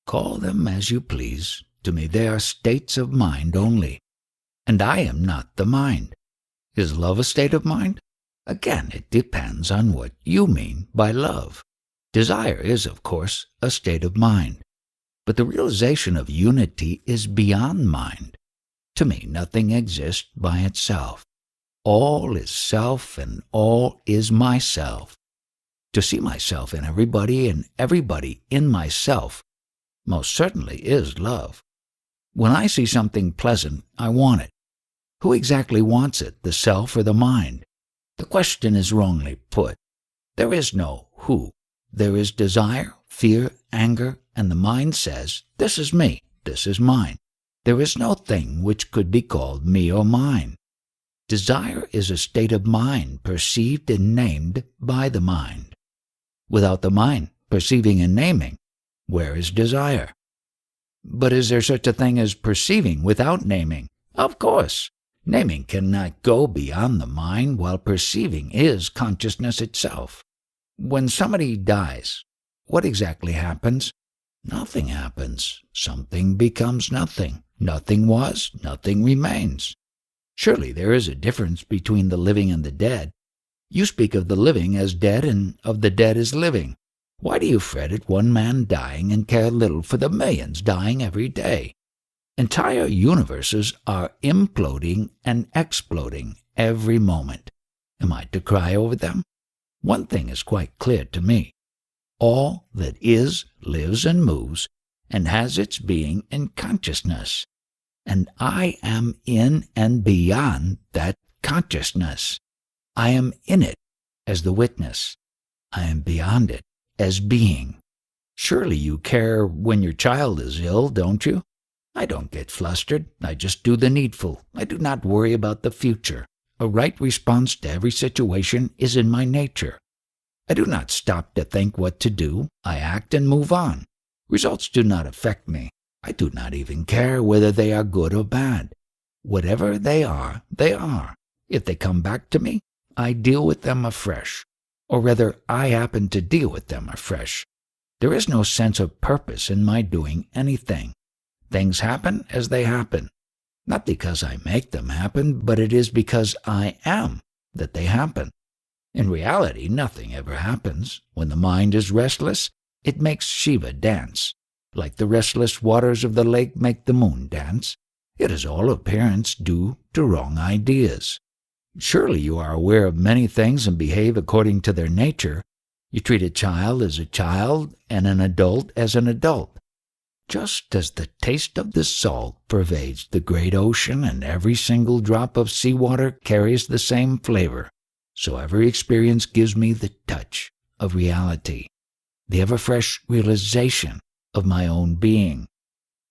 Speaker 1: Call them as you please. To me they are states of mind only, and I am not the mind. Is love a state of mind? Again, it depends on what you mean by love. Desire is, of course, a state of mind, but the realization of unity is beyond mind. To me, nothing exists by itself. All is self, and all is myself. To see myself in everybody and everybody in myself most certainly is love. When I see something pleasant, I want it. Who exactly wants it, the self or the mind? The question is wrongly put. There is no who. There is desire, fear, anger, and the mind says, this is me, this is mine. There is no thing which could be called me or mine. Desire is a state of mind perceived and named by the mind. Without the mind perceiving and naming, where is desire? But is there such a thing as perceiving without naming? Of course. Naming cannot go beyond the mind, while perceiving is consciousness itself. When somebody dies, what exactly happens? Nothing happens. Something becomes nothing. Nothing was, nothing remains. Surely there is a difference between the living and the dead. You speak of the living as dead and of the dead as living. Why do you fret at one man dying and care little for the millions dying every day? Entire universes are imploding and exploding every moment. Am I to cry over them? One thing is quite clear to me. All that is, lives and moves, and has its being in consciousness. And I am in and beyond that consciousness. I am in it as the witness. I am beyond it as being. Surely you care when your child is ill, don't you? I don't get flustered. I just do the needful. I do not worry about the future. A right response to every situation is in my nature. I do not stop to think what to do. I act and move on. Results do not affect me. I do not even care whether they are good or bad. Whatever they are, they are. If they come back to me, I deal with them afresh. Or rather, I happen to deal with them afresh. There is no sense of purpose in my doing anything. Things happen as they happen. Not because I make them happen, but it is because I am that they happen. In reality, nothing ever happens. When the mind is restless, it makes Shiva dance. Like the restless waters of the lake make the moon dance. It is all appearance due to wrong ideas. Surely you are aware of many things and behave according to their nature. You treat a child as a child and an adult as an adult. Just as the taste of the salt pervades the great ocean and every single drop of seawater carries the same flavor, so every experience gives me the touch of reality, the ever-fresh realization of my own being.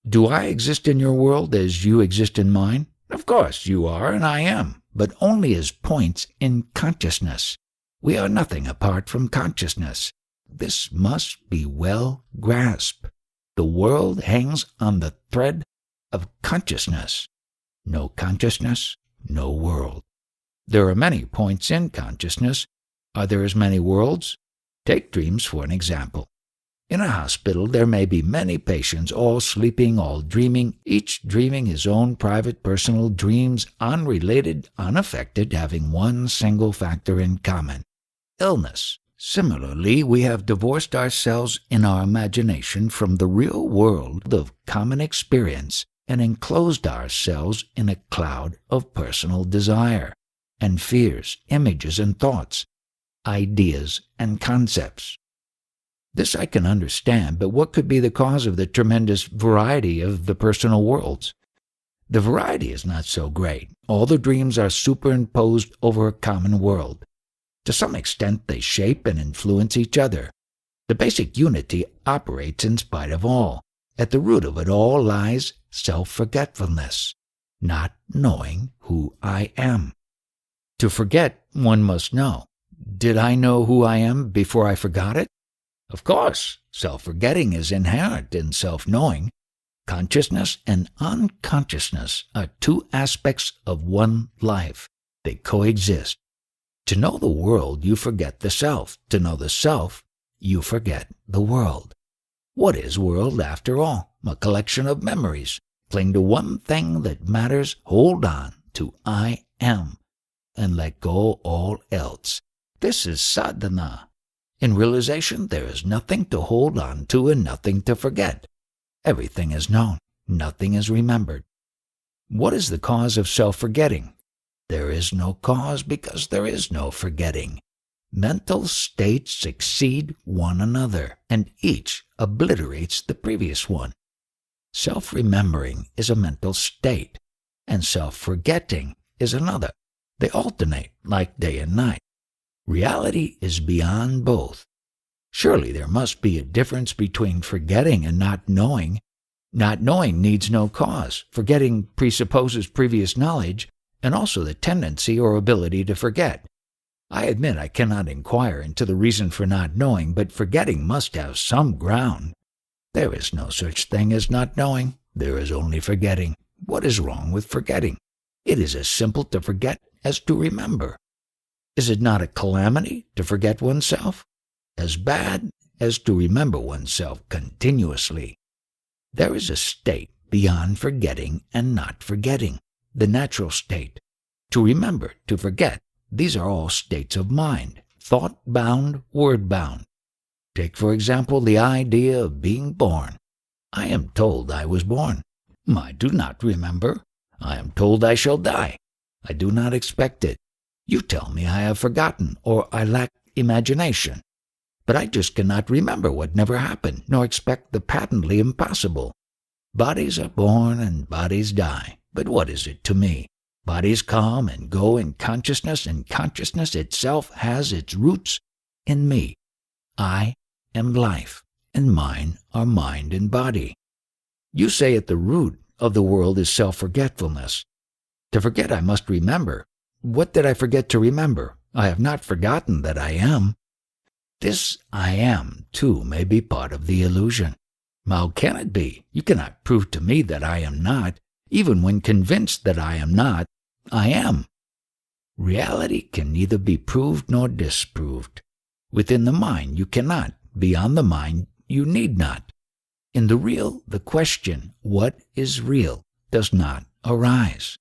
Speaker 1: Do I exist in your world as you exist in mine? Of course you are and I am, but only as points in consciousness. We are nothing apart from consciousness. This must be well grasped. The world hangs on the thread of consciousness. No consciousness, no world. There are many points in consciousness. Are there as many worlds? Take dreams for an example. In a hospital there may be many patients, all sleeping, all dreaming, each dreaming his own private personal dreams, unrelated, unaffected, having one single factor in common: illness. Similarly, we have divorced ourselves in our imagination from the real world of common experience and enclosed ourselves in a cloud of personal desire and fears, images and thoughts, ideas and concepts. This I can understand, but what could be the cause of the tremendous variety of the personal worlds? The variety is not so great. All the dreams are superimposed over a common world. To some extent they shape and influence each other. The basic unity operates in spite of all. At the root of it all lies self-forgetfulness, not knowing who I am. To forget, one must know. Did I know who I am before I forgot it? Of course, self-forgetting is inherent in self-knowing. Consciousness and unconsciousness are two aspects of one life. They coexist.
Speaker 2: To know the world, you forget the self. To know the self, you forget the world. What is world after all? A collection of memories. Cling to one thing that matters. Hold on to I am and let go all else. This is sadhana. In realization, there is nothing to hold on to and nothing to forget. Everything is known. Nothing is remembered. What is the cause of self-forgetting? There is no cause because there is no forgetting. Mental states succeed one another, and each obliterates the previous one. Self-remembering is a mental state, and self-forgetting is another. They alternate like day and night. Reality is beyond both. Surely there must be a difference between forgetting and not knowing. Not knowing needs no cause. Forgetting presupposes previous knowledge and also the tendency or ability to forget. I admit I cannot inquire into the reason for not knowing, but forgetting must have some ground. There is no such thing as not knowing. There is only forgetting. What is wrong with forgetting? It is as simple to forget as to remember. Is it not a calamity to forget oneself? As bad as to remember oneself continuously. There is a state beyond forgetting and not forgetting, the natural state. To remember, to forget, these are all states of mind, thought-bound, word-bound. Take, for example, the idea of being born. I am told I was born. I do not remember. I am told I shall die. I do not expect it. You tell me I have forgotten or I lack imagination. But I just cannot remember what never happened, nor expect the patently impossible. Bodies are born and bodies die, but what is it to me? Bodies come and go in consciousness, and consciousness itself has its roots in me. I am life, and mine are mind and body. You say at the root of the world is self-forgetfulness. To forget I must remember. What did I forget to remember? I have not forgotten that I am. This I am, too, may be part of the illusion. How can it be? You cannot prove to me that I am not. Even when convinced that I am not, I am. Reality can neither be proved nor disproved. Within the mind you cannot. Beyond the mind you need not. In the real, the question, what is real, does not arise.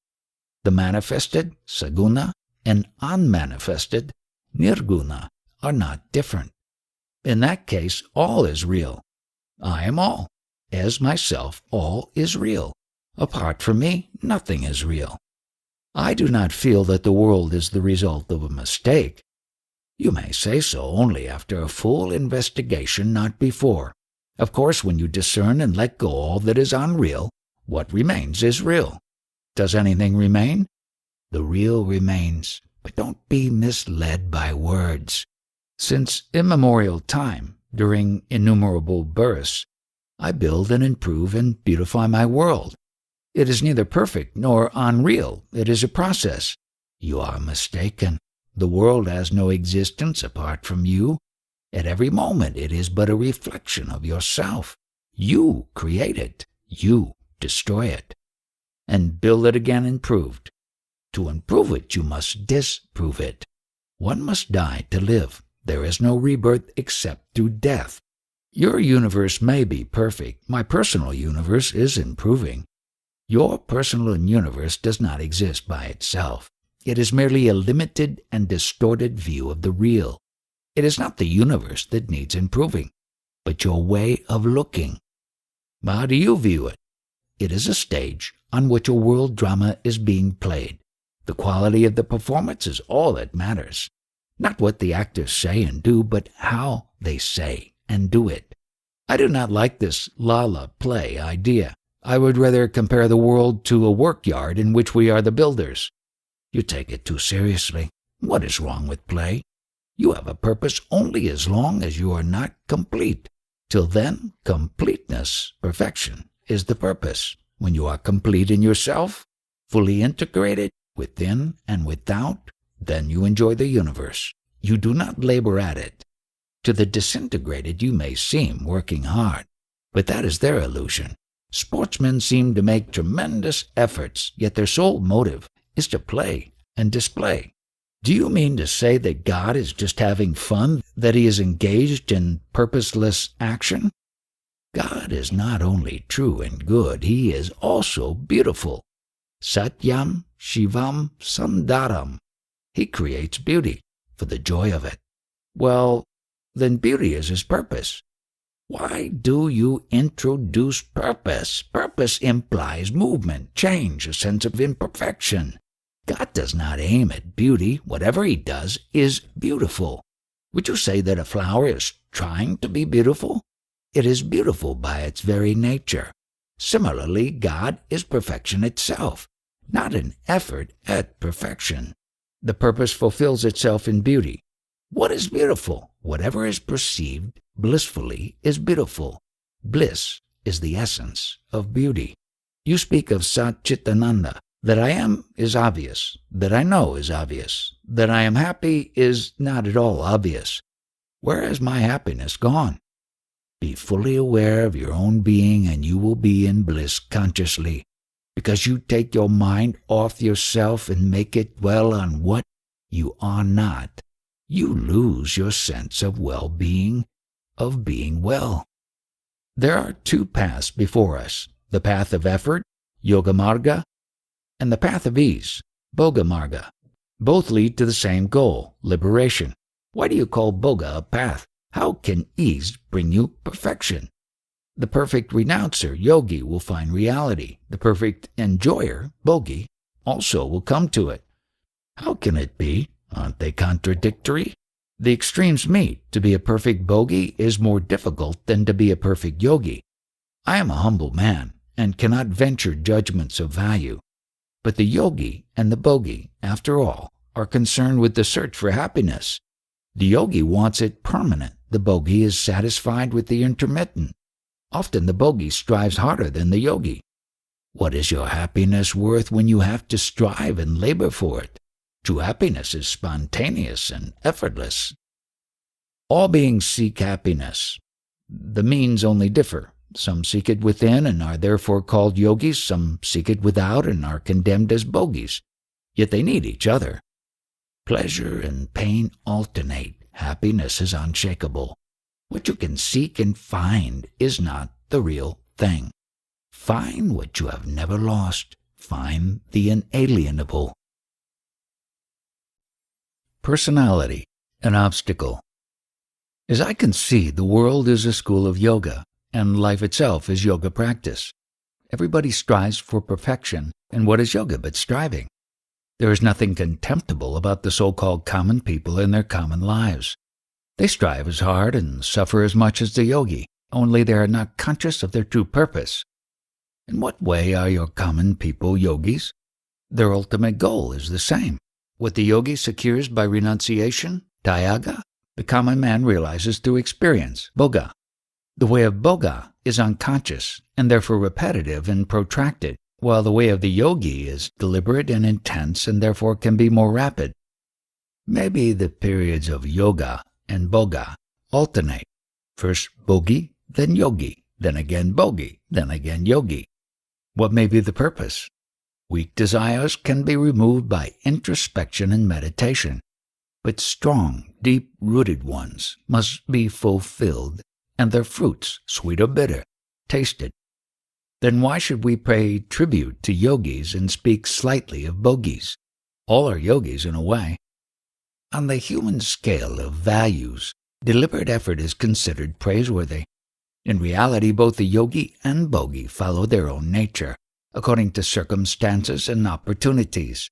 Speaker 2: The manifested, saguna, and unmanifested, nirguna, are not different. In that case, all is real. I am all. As myself, all is real. Apart from me, nothing is real. I do not feel that the world is the result of a mistake. You may say so only after a full investigation, not before. Of course, when you discern and let go all that is unreal, what remains is real. Does anything remain? The real remains, but don't be misled by words. Since immemorial time, during innumerable births, I build and improve and beautify my world. It is neither perfect nor unreal. It is a process. You are mistaken. The world has no existence apart from you. At every moment it is but a reflection of yourself. You create it. You destroy it. And build it again improved. To improve it, you must disprove it. One must die to live. There is no rebirth except through death. Your universe may be perfect. My personal universe is improving. Your personal universe does not exist by itself. It is merely a limited and distorted view of the real. It is not the universe that needs improving, but your way of looking. How do you view it? It is a stage on which a world drama is being played. The quality of the performance is all that matters. Not what the actors say and do, but how they say and do it. I do not like this la-la play idea. I would rather compare the world to a workyard in which we are the builders. You take it too seriously. What is wrong with play? You have a purpose only as long as you are not complete. Till then, completeness, perfection, is the purpose. When you are complete in yourself, fully integrated, within and without, then you enjoy the universe. You do not labor at it. To the disintegrated you may seem working hard, but that is their illusion. Sportsmen seem to make tremendous efforts, yet their sole motive is to play and display. Do you mean to say that God is just having fun, that he is engaged in purposeless action? God is not only true and good, he is also beautiful. Satyam Shivam Sundaram. He creates beauty for the joy of it. Well, then beauty is his purpose. Why do you introduce purpose? Purpose implies movement, change, a sense of imperfection. God does not aim at beauty. Whatever he does is beautiful. Would you say that a flower is trying to be beautiful? It is beautiful by its very nature. Similarly, God is perfection itself, not an effort at perfection. The purpose fulfills itself in beauty. What is beautiful? Whatever is perceived blissfully is beautiful. Bliss is the essence of beauty. You speak of Sat Chitananda. That I am is obvious. That I know is obvious. That I am happy is not at all obvious. Where has my happiness gone? Be fully aware of your own being and you will be in bliss consciously. Because you take your mind off yourself and make it dwell on what you are not, you lose your sense of well-being, of being well. There are two paths before us, the path of effort, Yoga Marga, and the path of ease, Bhoga Marga. Both lead to the same goal, liberation. Why do you call Bhoga a path? How can ease bring you perfection? The perfect renouncer, yogi, will find reality. The perfect enjoyer, bhogi, also will come to it. How can it be? Aren't they contradictory? The extremes meet. To be a perfect bhogi is more difficult than to be a perfect yogi. I am a humble man and cannot venture judgments of value. But the yogi and the bhogi, after all, are concerned with the search for happiness. The yogi wants it permanent. The bhogi is satisfied with the intermittent. Often the bhogi strives harder than the yogi. What is your happiness worth when you have to strive and labor for it? True happiness is spontaneous and effortless. All beings seek happiness. The means only differ. Some seek it within and are therefore called yogis. Some seek it without and are condemned as bhogis. Yet they need each other. Pleasure and pain alternate. Happiness is unshakable. What you can seek and find is not the real thing. Find what you have never lost. Find the inalienable.
Speaker 1: Personality, an obstacle. As I can see, the world is a school of yoga, and life itself is yoga practice. Everybody strives for perfection, and what is yoga but striving? There is nothing contemptible about the so-called common people in their common lives. They strive as hard and suffer as much as the yogi, only they are not conscious of their true purpose. In what way are your common people yogis? Their ultimate goal is the same. What the yogi secures by renunciation, tyaga, the common man realizes through experience, bhoga. The way of bhoga is unconscious and therefore repetitive and protracted, while the way of the yogi is deliberate and intense and therefore can be more rapid. Maybe the periods of yoga and bhoga alternate. First bhogi, then yogi, then again bhogi, then again yogi. What may be the purpose? Weak desires can be removed by introspection and meditation, but strong, deep-rooted ones must be fulfilled, and their fruits, sweet or bitter, tasted. Then why should we pay tribute to yogis and speak slightly of bhogis? All are yogis in a way. On the human scale of values, deliberate effort is considered praiseworthy. In reality, both the yogi and bhogi follow their own nature, according to circumstances and opportunities.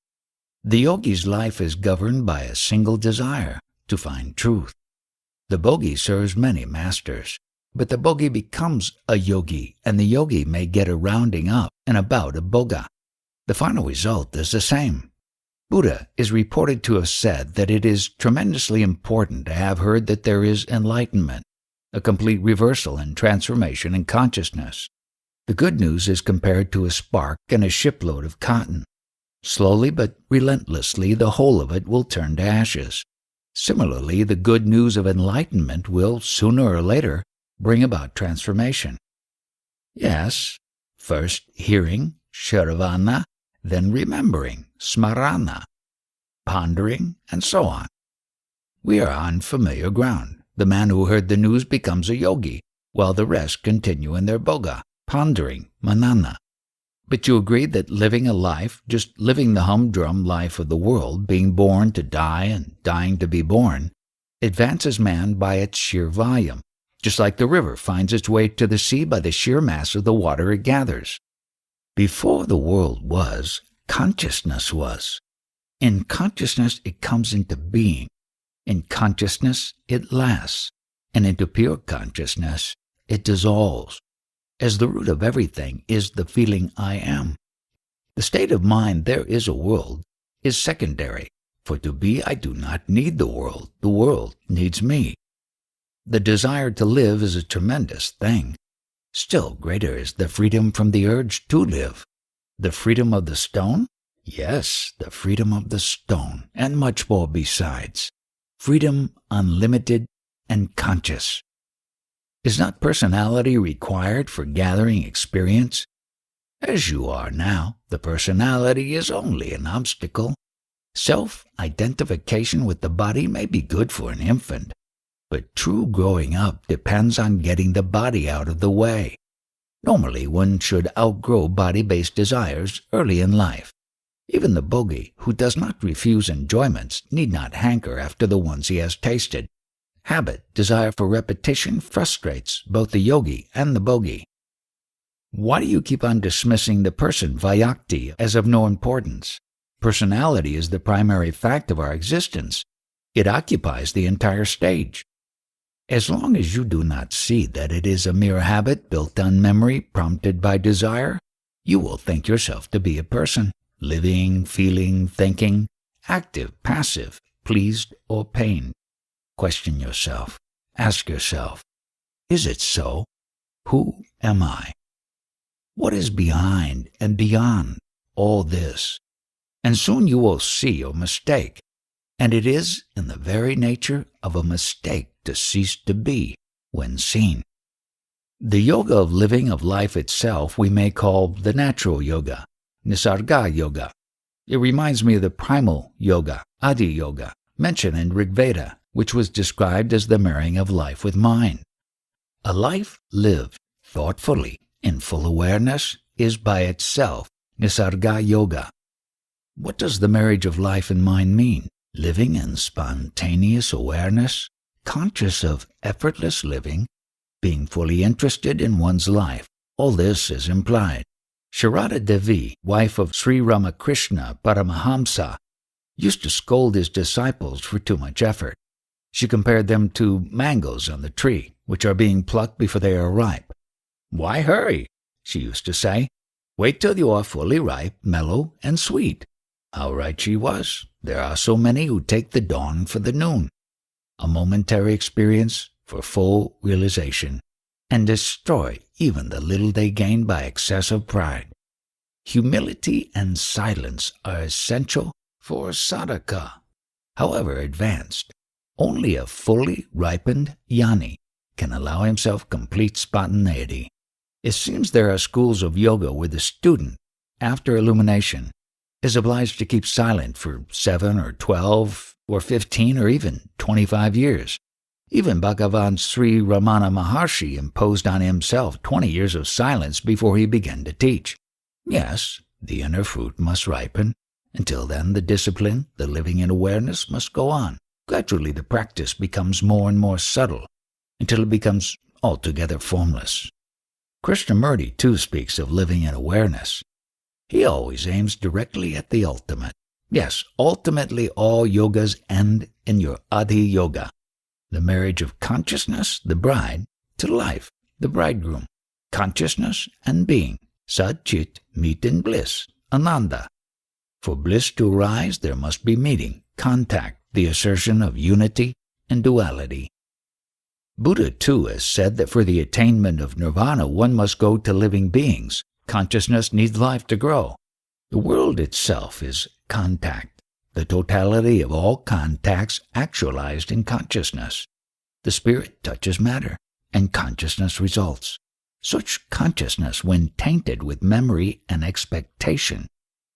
Speaker 1: The yogi's life is governed by a single desire, to find truth. The bhogi serves many masters, but the bhogi becomes a yogi, and the yogi may get a rounding up and about of bhoga. The final result is the same. Buddha is reported to have said that it is tremendously important to have heard that there is enlightenment, a complete reversal and transformation in consciousness. The good news is compared to a spark and a shipload of cotton. Slowly but relentlessly, the whole of it will turn to ashes. Similarly, the good news of enlightenment will, sooner or later, bring about transformation. Yes, first hearing, shravana, then remembering, smarana.
Speaker 2: pondering, and so on. We are on familiar ground. The man who heard the news becomes a yogi, while the rest continue in their boga, pondering, manana. But you agree that living a life, just living the humdrum life of the world, being born to die and dying to be born, advances man by its sheer volume, just like the river finds its way to the sea by the sheer mass of the water it gathers. Before the world was, consciousness was. In consciousness it comes into being. In consciousness it lasts, and into pure consciousness it dissolves. As the root of everything is the feeling I am. The state of mind there is a world is secondary, for to be I do not need the world needs me. The desire to live is a tremendous thing. Still greater is the freedom from the urge to live. The freedom of the stone? Yes, the freedom of the stone, and much more besides. Freedom unlimited and conscious. Is not personality required for gathering experience? As you are now, the personality is only an obstacle. Self-identification with the body may be good for an infant, but true growing up depends on getting the body out of the way. Normally, one should outgrow body-based desires early in life. Even the bogi, who does not refuse enjoyments, need not hanker after the ones he has tasted. Habit, desire for repetition, frustrates both the yogi and the bogi. Why do you keep on dismissing the person, Vyakti, as of no importance? Personality is the primary fact of our existence. It occupies the entire stage. As long as you do not see that it is a mere habit built on memory, prompted by desire, you will think yourself to be a person, living, feeling, thinking, active, passive, pleased, or pained. Question yourself. Ask yourself, is it so? Who am I? What is behind and beyond all this? And soon you will see your mistake. And it is in the very nature of a mistake to cease to be when seen. The yoga of living of life itself we may call the natural yoga, Nisarga yoga. It reminds me of the primal yoga, Adi yoga, mentioned in Rig Veda, which was described as the marrying of life with mind. A life lived thoughtfully in full awareness is by itself Nisarga yoga. What does the marriage of life and mind mean? Living in spontaneous awareness, conscious of effortless living, being fully interested in one's life. All this is implied. Sharada Devi, wife of Sri Ramakrishna Paramahamsa, used to scold his disciples for too much effort. She compared them to mangoes on the tree, which are being plucked before they are ripe. "Why hurry?" she used to say. "Wait till you are fully ripe, mellow, and sweet." How right she was. There are so many who take the dawn for the noon, a momentary experience for full realization, and destroy even the little they gain by excessive pride. Humility and silence are essential for sadhaka. However advanced, only a fully ripened jnani can allow himself complete spontaneity. It seems there are schools of yoga where the student, after illumination, is obliged to keep silent for 7 or 12 or 15 or even 25 years. Even Bhagavan Sri Ramana Maharshi imposed on himself 20 years of silence before he began to teach. Yes, the inner fruit must ripen. Until then, the discipline, the living in awareness, must go on. Gradually, the practice becomes more and more subtle, until it becomes altogether formless. Krishnamurti, too, speaks of living in awareness. He always aims directly at the ultimate. Yes, ultimately all yogas end in your Adi Yoga, the marriage of consciousness, the bride, to life, the bridegroom, consciousness and being, Sat Chit, meet in bliss, Ananda. For bliss to arise, there must be meeting, contact, the assertion of unity and duality. Buddha, too, has said that for the attainment of nirvana, one must go to living beings. Consciousness needs life to grow. The world itself is contact, the totality of all contacts actualized in consciousness. The spirit touches matter, and consciousness results. Such consciousness, when tainted with memory and expectation,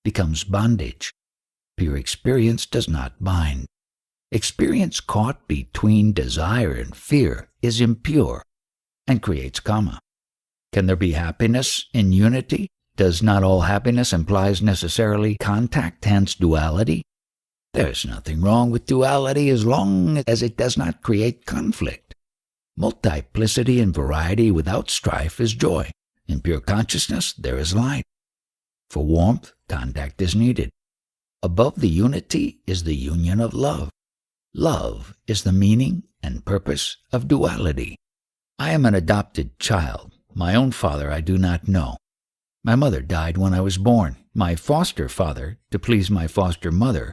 Speaker 2: becomes bondage. Pure experience does not bind. Experience caught between desire and fear is impure and creates karma. Can there be happiness in unity? Does not all happiness implies necessarily contact, hence duality? There is nothing wrong with duality as long as it does not create conflict. Multiplicity and variety without strife is joy. In pure consciousness, there is light. For warmth, contact is needed. Above the unity is the union of love. Love is the meaning and purpose of duality. I am an adopted child. My own father I do not know. My mother died when I was born. My foster father, to please my foster mother,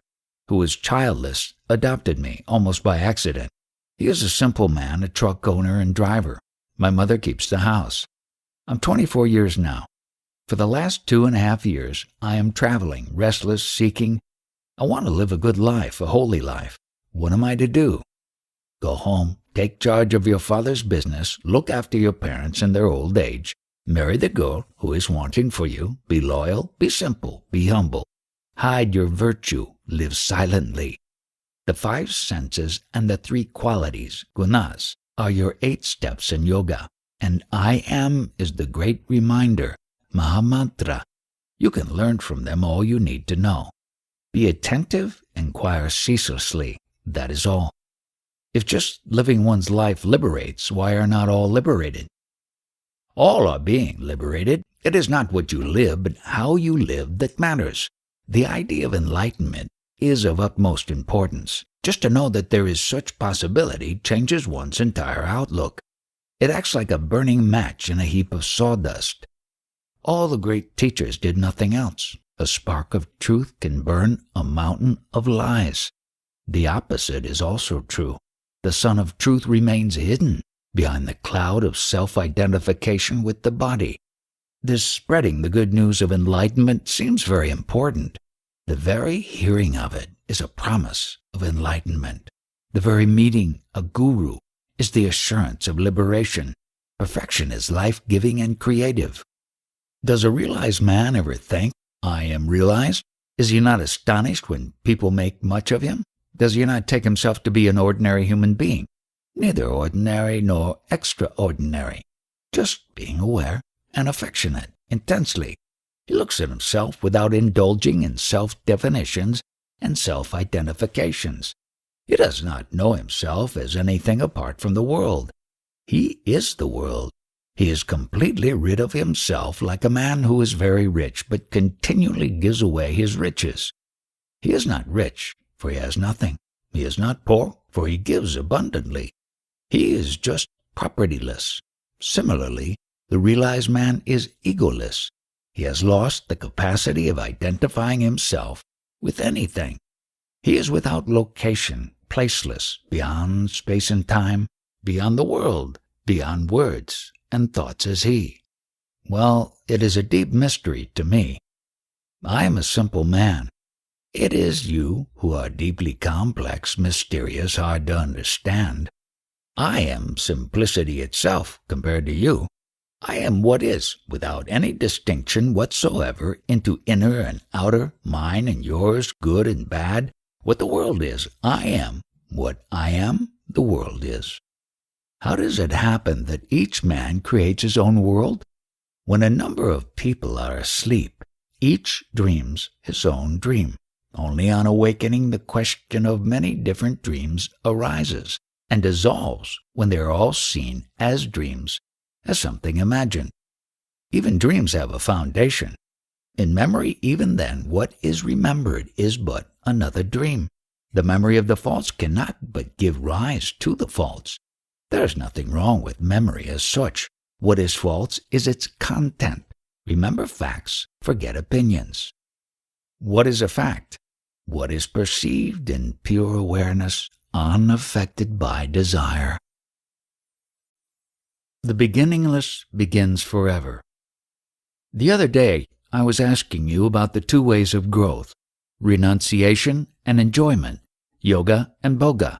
Speaker 2: who was childless, adopted me almost by accident. He is a simple man, a truck owner and driver. My mother keeps the house. I'm 24 years now. For the last 2.5 years, I am traveling, restless, seeking. I want to live a good life, a holy life. What am I to do? Go home, take charge of your father's business, look after your parents in their old age, marry the girl who is wanting for you, be loyal, be simple, be humble. Hide your virtue, live silently. The 5 senses and the 3 qualities, gunas, are your 8 steps in yoga, and I am is the great reminder, Mahamantra. You can learn from them all you need to know. Be attentive, inquire ceaselessly, that is all. If just living one's life liberates, why are not all liberated? All are being liberated. It is not what you live, but how you live that matters. The idea of enlightenment is of utmost importance. Just to know that there is such possibility changes one's entire outlook. It acts like a burning match in a heap of sawdust. All the great teachers did nothing else. A spark of truth can burn a mountain of lies. The opposite is also true. The sun of truth remains hidden behind the cloud of self-identification with the body. This spreading the good news of enlightenment seems very important. The very hearing of it is a promise of enlightenment. The very meeting a guru is the assurance of liberation. Perfection is life-giving and creative. Does a realized man ever think, I am realized? Is he not astonished when people make much of him? Does he not take himself to be an ordinary human being? Neither ordinary nor extraordinary, just being aware and affectionate intensely. He looks at himself without indulging in self-definitions and self-identifications. He does not know himself as anything apart from the world. He is the world. He is completely rid of himself, like a man who is very rich but continually gives away his riches. He is not rich, for he has nothing. He is not poor, for he gives abundantly. He is just propertyless. Similarly, the realized man is egoless. He has lost the capacity of identifying himself with anything. He is without location, placeless, beyond space and time, beyond the world, beyond words and thoughts as he. Well, it is a deep mystery to me. I am a simple man. It is you who are deeply complex, mysterious, hard to understand. I am simplicity itself compared to you. I am what is, without any distinction whatsoever into inner and outer, mine and yours, good and bad. What the world is, I am. What I am, the world is. How does it happen that each man creates his own world? When a number of people are asleep, each dreams his own dream. Only on awakening the question of many different dreams arises and dissolves when they are all seen as dreams, as something imagined. Even dreams have a foundation. In memory, even then, what is remembered is but another dream. The memory of the false cannot but give rise to the false. There is nothing wrong with memory as such. What is false is its content. Remember facts, forget opinions. What is a fact? What is perceived in pure awareness, unaffected by desire. The beginningless begins forever. The other day, I was asking you about the 2 ways of growth, renunciation and enjoyment, yoga and bhoga.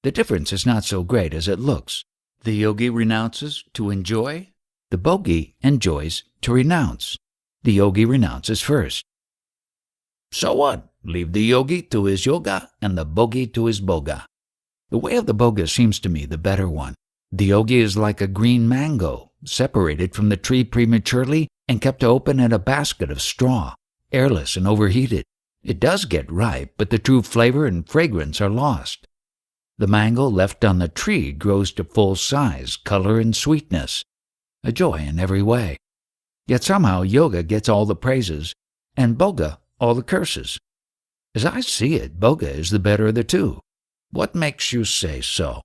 Speaker 2: The difference is not so great as it looks. The yogi renounces to enjoy. The bhogi enjoys to renounce. The yogi renounces first. So what?
Speaker 1: leave the yogi to his yoga and the bogi to his boga. The way of the boga seems to me the better one. The yogi is like a green mango, separated from the tree prematurely and kept open in a basket of straw, airless and overheated. It does get ripe, but the true flavor and fragrance are lost. The mango left on the tree grows to full size, color, and sweetness, a joy in every way. Yet somehow yoga gets all the praises, and boga all the curses. As I see it, boga is the better of the two. What makes you say so?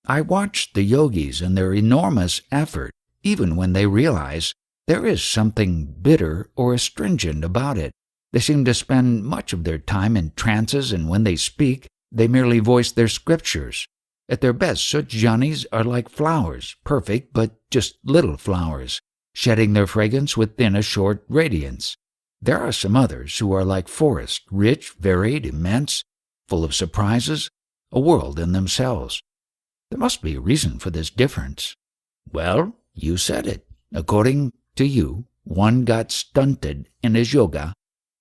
Speaker 1: I watch the yogis and their enormous effort, even when they realize there is something bitter or astringent about it. They seem to spend much of their time in trances, and when they speak, they merely voice their scriptures. At their best, such jhanis are like flowers, perfect but just little flowers, shedding their fragrance within a short radiance. There are some others who are like forests, rich, varied, immense, full of surprises, a world in themselves. There must be a reason for this difference. Well, you said it. According to you, one got stunted in his yoga,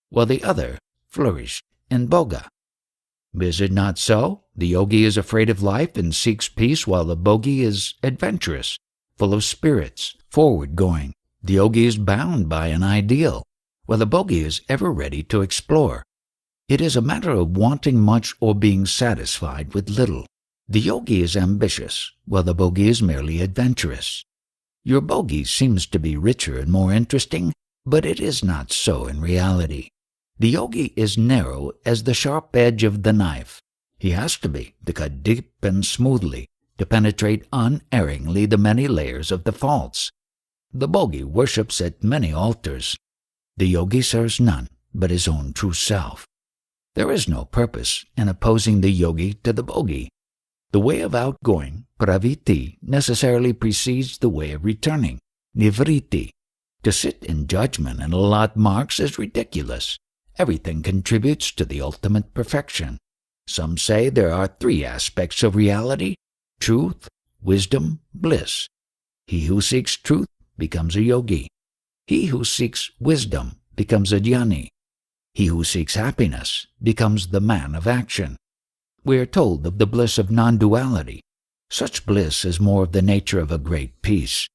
Speaker 1: while the other flourished in boga. Is it not so? The yogi is afraid of life and seeks peace, while the bogi is adventurous, full of spirits, forward-going. The yogi is bound by an ideal, while the bogi is ever ready to explore. It is a matter of wanting much or being satisfied with little. The yogi is ambitious, while the bogi is merely adventurous. Your bogi seems to be richer and more interesting, but it is not so in reality. The yogi is narrow as the sharp edge of the knife. He has to be, to cut deep and smoothly, to penetrate unerringly the many layers of the faults. The bogi worships at many altars. The yogi serves none but his own true self. There is no purpose in opposing the yogi to the bogi. The way of outgoing, pravritti, necessarily precedes the way of returning, nivritti. To sit in judgment and allot marks is ridiculous. Everything contributes to the ultimate perfection. Some say there are three aspects of reality: truth, wisdom, bliss. He who seeks truth becomes a yogi. He who seeks wisdom becomes a jnani. He who seeks happiness becomes the man of action. We are told of the bliss of non-duality. Such bliss is more of the nature of a great peace.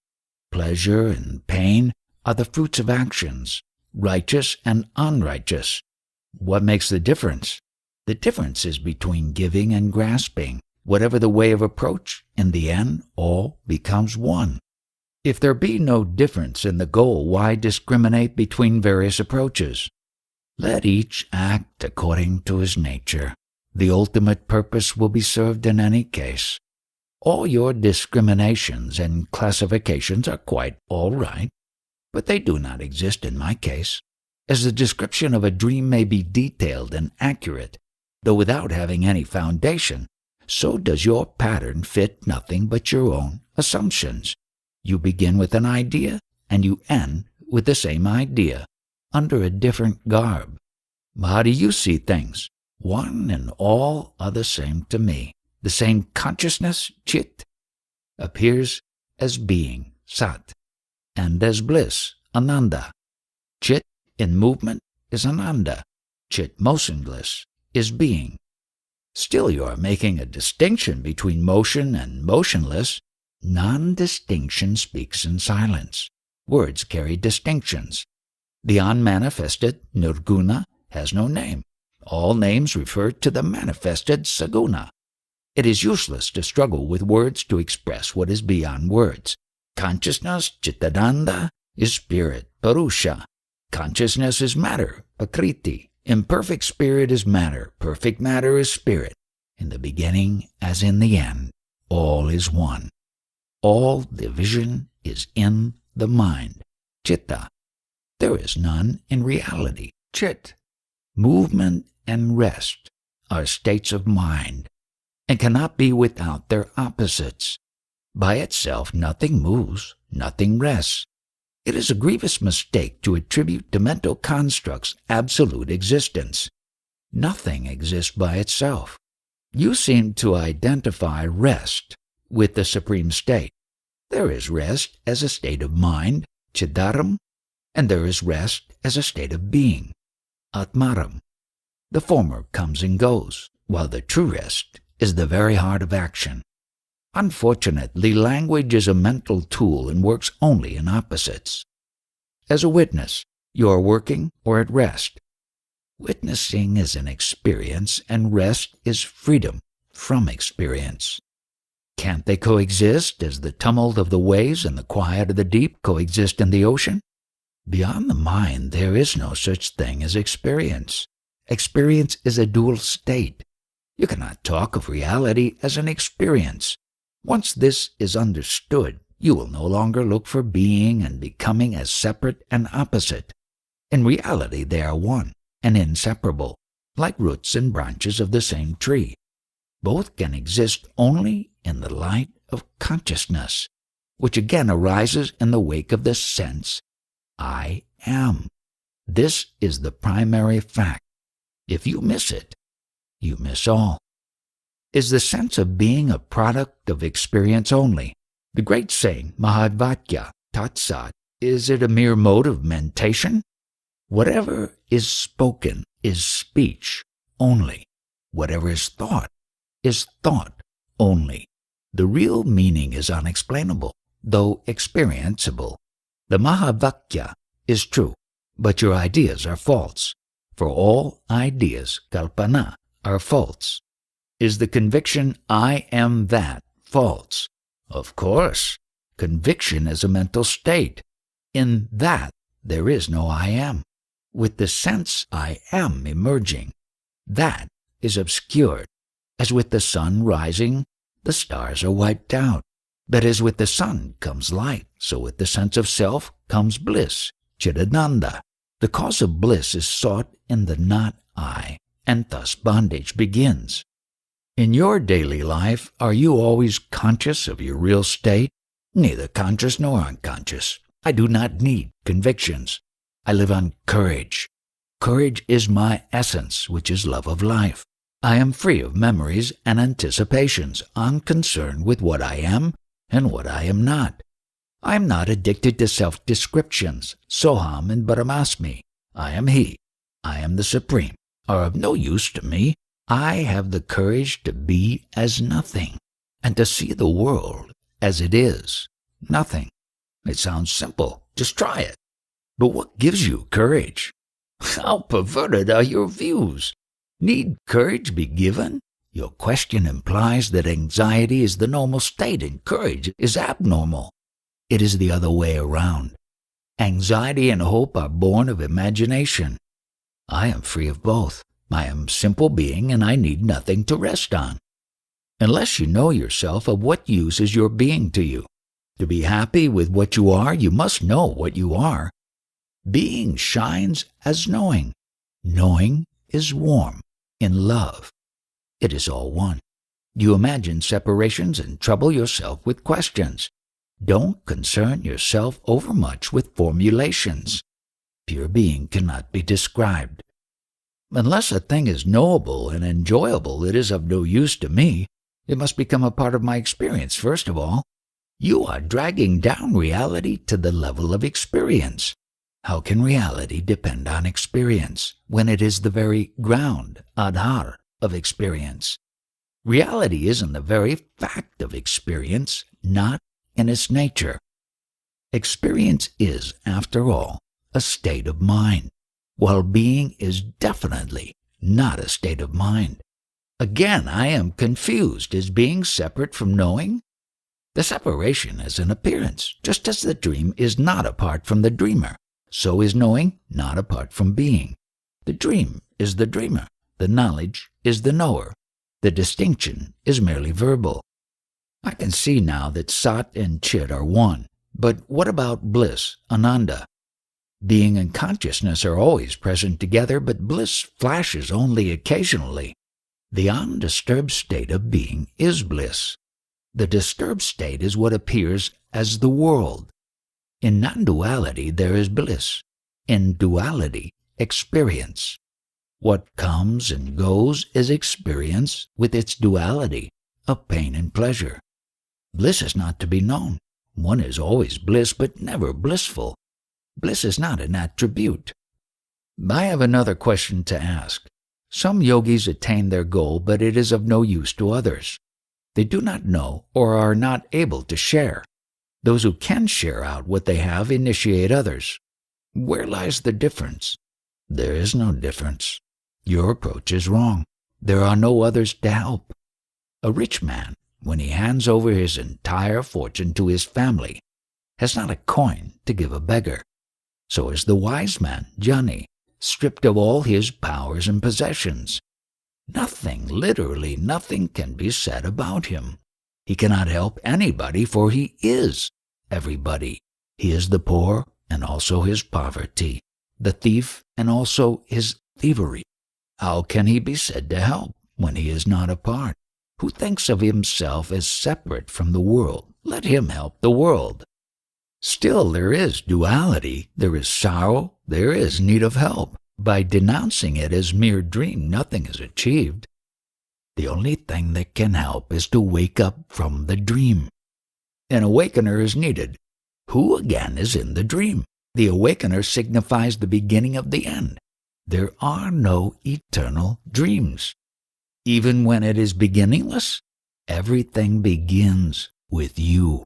Speaker 1: Pleasure and pain are the fruits of actions, righteous and unrighteous. What makes the difference? The difference is between giving and grasping. Whatever the way of approach, in the end, all becomes one. If there be no difference in the goal, why discriminate between various approaches? Let each act according to his nature. The ultimate purpose will be served in any case. All your discriminations and classifications are quite all right, but they do not exist in my case. As the description of a dream may be detailed and accurate, though without having any foundation, so does your pattern fit nothing but your own assumptions. You begin with an idea, and you end with the same idea, under a different garb. How do you see things? One and all are the same to me. The same consciousness, chit, appears as being, sat, and as bliss, ananda. Chit in movement is ananda. Chit motionless is being. Still you are making a distinction between motion and motionless. Non-distinction speaks in silence. Words carry distinctions. The unmanifested, nirguna, has no name. All names refer to the manifested saguna. It is useless to struggle with words to express what is beyond words. Consciousness, chitananda, is spirit, parusha. Consciousness is matter, prakriti. Imperfect spirit is matter, perfect matter is spirit. In the beginning as in the end, all is one. All division is in the mind, chitta. There is none in reality, chit. Movement and rest are states of mind, and cannot be without their opposites. By itself nothing moves, nothing rests. It is a grievous mistake to attribute to mental constructs absolute existence. Nothing exists by itself. You seem to identify rest with the supreme state. There is rest as a state of mind, chidaram, and there is rest as a state of being, atmaram.
Speaker 2: The former comes and goes, while the true rest is the very heart of action. Unfortunately, language is a mental tool and works only in opposites. As a witness, you are working or at rest. Witnessing is an experience, and rest is freedom from experience. Can't they coexist as the tumult of the waves and the quiet of the deep coexist in the ocean? Beyond the mind, there is no such thing as experience. Experience is a dual state. You cannot talk of reality as an experience. Once this is understood, you will no longer look for being and becoming as separate and opposite. In reality, they are one and inseparable, like roots and branches of the same tree. Both can exist only in the light of consciousness, which again arises in the wake of the sense, I am. This is the primary fact. If you miss it, you miss all. Is the sense of being a product of experience only? The great saying, Mahadvatya, Tatsat, is it a mere mode of mentation? Whatever is spoken is speech only. Whatever is thought only. The real meaning is unexplainable, though experienceable. The Mahavakya is true, but your ideas are false. For all ideas, kalpana, are false. Is the conviction, I am that, false? Of course. Conviction is a mental state. In that, there is no I am. With the sense I am emerging, that is obscured. As with the sun rising, the stars are wiped out. But as with the sun comes light, so with the sense of self comes bliss, Chidananda. The cause of bliss is sought in the not I, and thus bondage begins. In your daily life, are you always conscious of your real state? Neither conscious nor unconscious. I do not need convictions. I live on courage. Courage is my essence, which is love of life. I am free of memories and anticipations, unconcerned with what I am and what I am not. I am not addicted to self-descriptions. Soham and Paramasmi. I am He. I am the Supreme. Are of no use to me. I have the courage to be as nothing, and to see the world as it is, nothing. It sounds simple. Just try it. But what gives you courage? How perverted are your views? Need courage be given? Your question implies that anxiety is the normal state and courage is abnormal. It is the other way around. Anxiety and hope are born of imagination. I am free of both. I am simple being, and I need nothing to rest on. Unless you know yourself, of what use is your being to you? To be happy with what you are, you must know what you are. Being shines as knowing. Knowing is warm in love. It is all one. You imagine separations and trouble yourself with questions. Don't concern yourself overmuch with formulations. Pure being cannot be described. Unless a thing is knowable and enjoyable, it is of no use to me. It must become a part of my experience, first of all. You are dragging down reality to the level of experience. How can reality depend on experience, when it is the very ground, adhar, of experience? Reality is in the very fact of experience, not in its nature. Experience is, after all, a state of mind, while being is definitely not a state of mind. Again, I am confused. Is being separate from knowing? The separation is an appearance, just as the dream is not apart from the dreamer. So is knowing not apart from being. The dream is the dreamer. The knowledge is the knower. The distinction is merely verbal. I can see now that Sat and Chit are one. But what about bliss, Ananda? Being and consciousness are always present together, but bliss flashes only occasionally. The undisturbed state of being is bliss. The disturbed state is what appears as the world. In non-duality there is bliss. In duality, experience. What comes and goes is experience with its duality of pain and pleasure. Bliss is not to be known. One is always bliss, but never blissful. Bliss is not an attribute. I have another question to ask.
Speaker 1: Some yogis attain their goal, but it is of no use to others. They do not know or are not able to share. Those who can share out what they have initiate others. Where lies the difference?
Speaker 2: There is no difference. Your approach is wrong. There are no others to help. A rich man, when he hands over his entire fortune to his family, has not a coin to give a beggar. So is the wise man, Jani, stripped of all his powers and possessions. Nothing, literally nothing, can be said about him. He cannot help anybody, for he is everybody. He is the poor and also his poverty, the thief and also his thievery. How can he be said to help when he is not a part? Who thinks of himself as separate from the world? Let him help the world. Still there is duality, there is sorrow, there is need of help. By denouncing it as mere dream, nothing is achieved. The only thing that can help is to wake up from the dream. An awakener is needed. Who again is in the dream? The awakener signifies the beginning of the end. There are no eternal dreams. Even when it is beginningless, everything begins with you.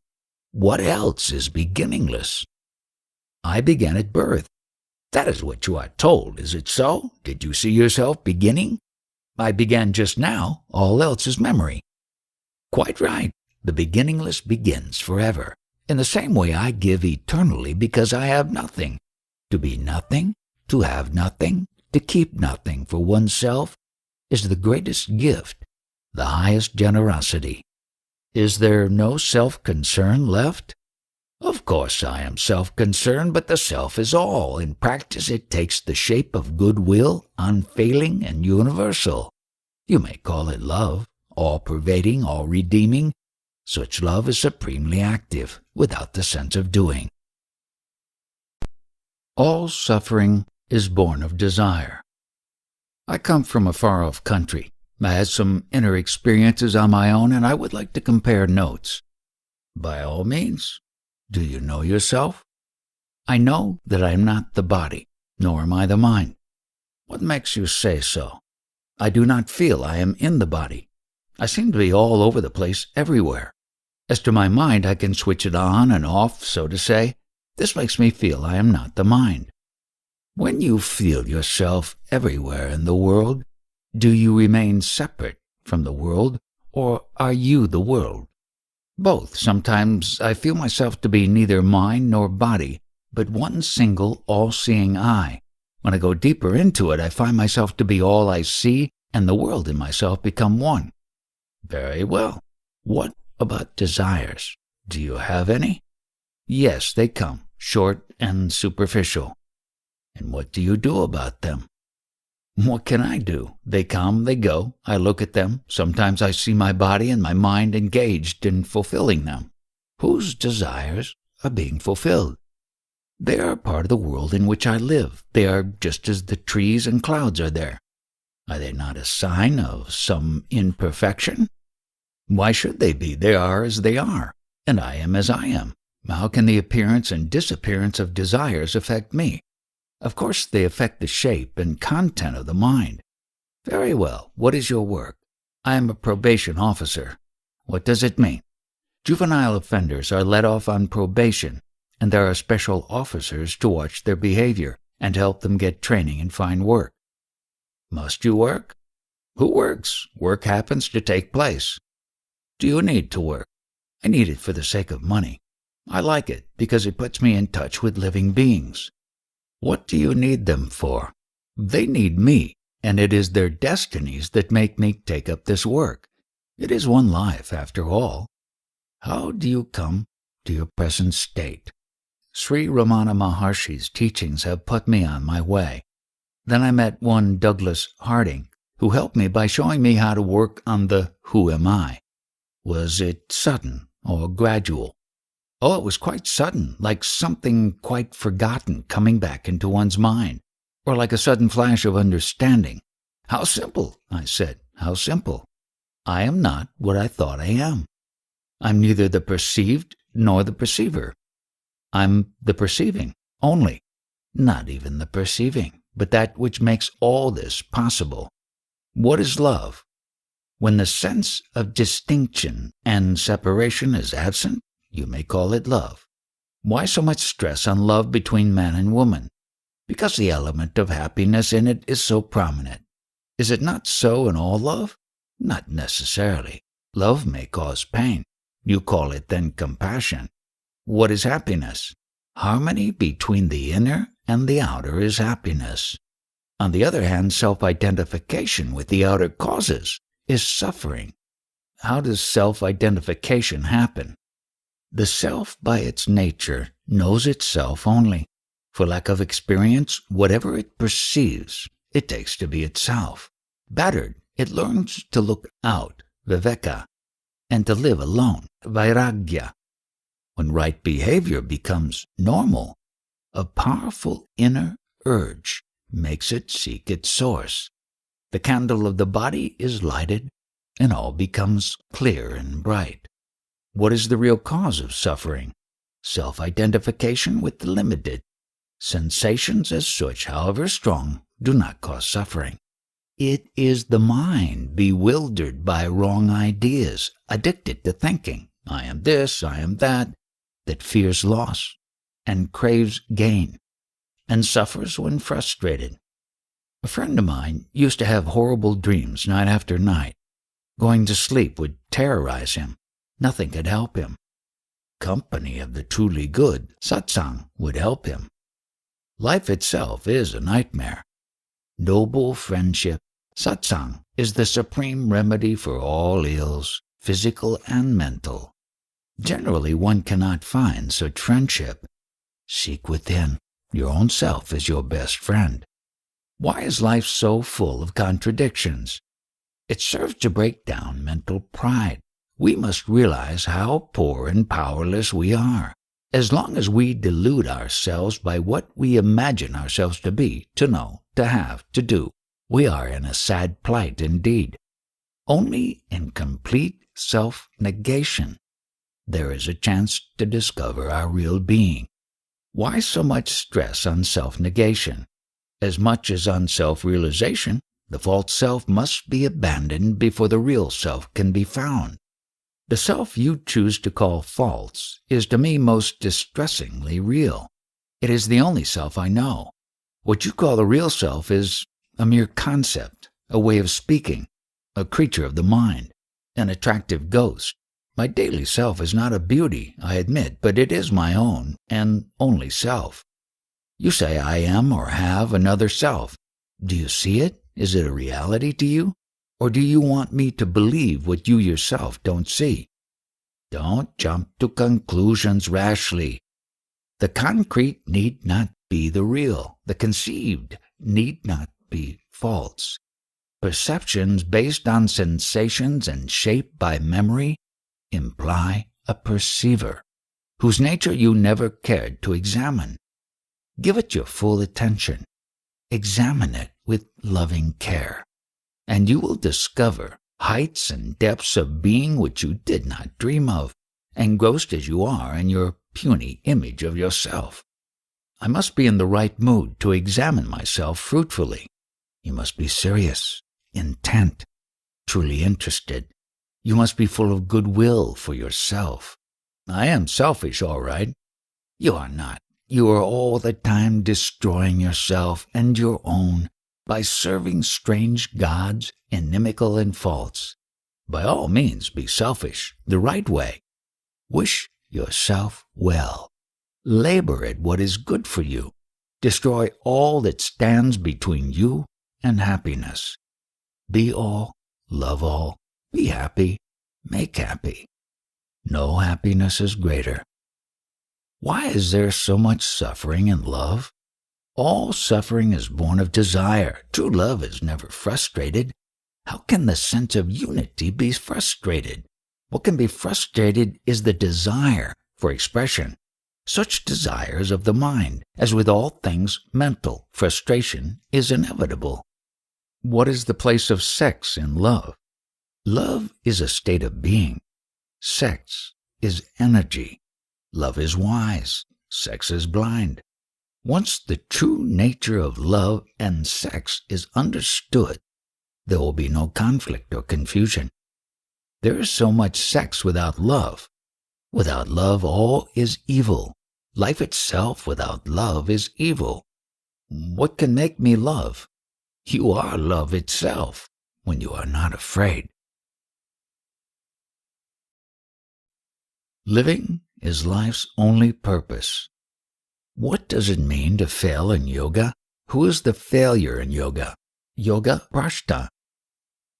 Speaker 2: What else is beginningless? I began at birth. That is what you are told, is it so? Did you see yourself beginning? I began just now, all else is memory. Quite right, the beginningless begins forever. In the same way I give eternally because I have nothing. To be nothing, to have nothing, to keep nothing for oneself is the greatest gift, the highest generosity. Is there no self-concern left? Of course I am self-concerned, but the self is all. In practice it takes the shape of goodwill, unfailing and universal. You may call it love, all-pervading, all-redeeming. Such love is supremely active, without the sense of doing.
Speaker 1: All suffering is born of desire. I come from a far-off country. I had some inner experiences on my own, and I would like to compare notes.
Speaker 2: By all means. Do you know yourself?
Speaker 1: I know that I am not the body, nor am I the mind.
Speaker 2: What makes you say so?
Speaker 1: I do not feel I am in the body. I seem to be all over the place, everywhere. As to my mind, I can switch it on and off, so to say. This makes me feel I am not the mind.
Speaker 2: When you feel yourself everywhere in the world,
Speaker 1: do you remain separate from the world, or are you the world? Both. Sometimes I feel myself to be neither mind nor body, but one single, all-seeing eye. When I go deeper into it, I find myself to be all I see, and the world and myself become one.
Speaker 2: Very well. What about desires? Do you have any?
Speaker 1: Yes, they come, short and superficial.
Speaker 2: And what do you do about them?
Speaker 1: What can I do? They come, they go. I look at them. Sometimes I see my body and my mind engaged in fulfilling them.
Speaker 2: Whose desires are being fulfilled?
Speaker 1: They are part of the world in which I live. They are just as the trees and clouds are there.
Speaker 2: Are they not a sign of some imperfection?
Speaker 1: Why should they be? They are as they are, and I am as I am. How can the appearance and disappearance of desires affect me? Of course they affect the shape and content of the mind.
Speaker 2: Very well. What is your work?
Speaker 1: I am a probation officer.
Speaker 2: What does it mean?
Speaker 1: Juvenile offenders are let off on probation, and there are special officers to watch their behavior and help them get training and find work.
Speaker 2: Must you work?
Speaker 1: Who works? Work happens to take place.
Speaker 2: Do you need to work?
Speaker 1: I need it for the sake of money. I like it because it puts me in touch with living beings.
Speaker 2: What do you need them for?
Speaker 1: They need me, and it is their destinies that make me take up this work. It is one life, after all.
Speaker 2: How do you come to your present state?
Speaker 1: Sri Ramana Maharshi's teachings have put me on my way. Then I met one Douglas Harding, who helped me by showing me how to work on the who am I.
Speaker 2: Was it sudden or gradual?
Speaker 1: Oh, it was quite sudden, like something quite forgotten coming back into one's mind, or like a sudden flash of understanding.
Speaker 2: How simple, I said, how simple. I am not what I thought I am.
Speaker 1: I'm neither the perceived nor the perceiver. I'm the perceiving only.
Speaker 2: Not even the perceiving, but that which makes all this possible.
Speaker 1: What is love? When the sense of distinction and separation is absent, you may call it love. Why so much stress on love between man and woman? Because the element of happiness in it is so prominent. Is it not so in all love? Not necessarily. Love may cause pain. You call it then compassion. What is happiness? Harmony between the inner and the outer is happiness. On the other hand, self-identification with the outer causes is suffering. How does self-identification happen? The self by its nature knows itself only. For lack of experience, whatever it perceives, it takes to be itself. Battered, it learns to look out, viveka, and to live alone, vairagya. When right behavior becomes normal, a powerful inner urge makes it seek its source. The candle of the body is lighted, and all becomes clear and bright. What is the real cause of suffering? Self-identification with the limited. Sensations as such, however strong, do not cause suffering. It is the mind bewildered by wrong ideas, addicted to thinking, I am this, I am that fears loss and craves gain, and suffers when frustrated. A friend of mine used to have horrible dreams night after night. Going to sleep would terrorize him. Nothing could help him. Company of the truly good, satsang, would help him. Life itself is a nightmare. Noble friendship, satsang, is the supreme remedy for all ills, physical and mental. Generally, one cannot find such friendship. Seek within. Your own self is your best friend. Why is life so full of contradictions? It serves to break down mental pride. We must realize how poor and powerless we are. As long as we delude ourselves by what we imagine ourselves to be, to know, to have, to do, we are in a sad plight indeed. Only in complete self-negation there is a chance to discover our real being. Why so much stress on self-negation? As much as on self-realization, the false self must be abandoned before the real self can be found. The self you choose to call false is to me most distressingly real. It is the only self I know. What you call the real self is a mere concept, a way of speaking, a creature of the mind, an attractive ghost. My daily self is not a beauty, I admit, but it is my own and only self. You say I am or have another self. Do you see it? Is it a reality to you? Or do you want me to believe what you yourself don't see? Don't jump to conclusions rashly. The concrete need not be the real. The conceived need not be false. Perceptions based on sensations and shaped by memory imply a perceiver, whose nature you never cared to examine. Give it your full attention. Examine it with loving care, and you will discover heights and depths of being which you did not dream of, engrossed as you are in your puny image of yourself. I must be in the right mood to examine myself fruitfully. You must be serious, intent, truly interested. You must be full of goodwill for yourself. I am selfish, all right. You are not. You are all the time destroying yourself and your own by serving strange gods, inimical and false. By all means, be selfish, the right way. Wish yourself well. Labor at what is good for you. Destroy all that stands between you and happiness. Be all, love all, be happy, make happy. No happiness is greater. Why is there so much suffering in love? All suffering is born of desire. True love is never frustrated. How can the sense of unity be frustrated? What can be frustrated is the desire for expression. Such desires of the mind, as with all things mental, frustration is inevitable. What is the place of sex in love? Love is a state of being. Sex is energy. Love is wise. Sex is blind. Once the true nature of love and sex is understood,
Speaker 2: there will be no conflict or confusion. There is so much sex without love. Without love, all is evil. Life itself without love is evil. What can make me love? You are love itself when you are not afraid. Living is life's only purpose. What does it mean to fail in yoga? Who is the failure in yoga? Yoga prashta.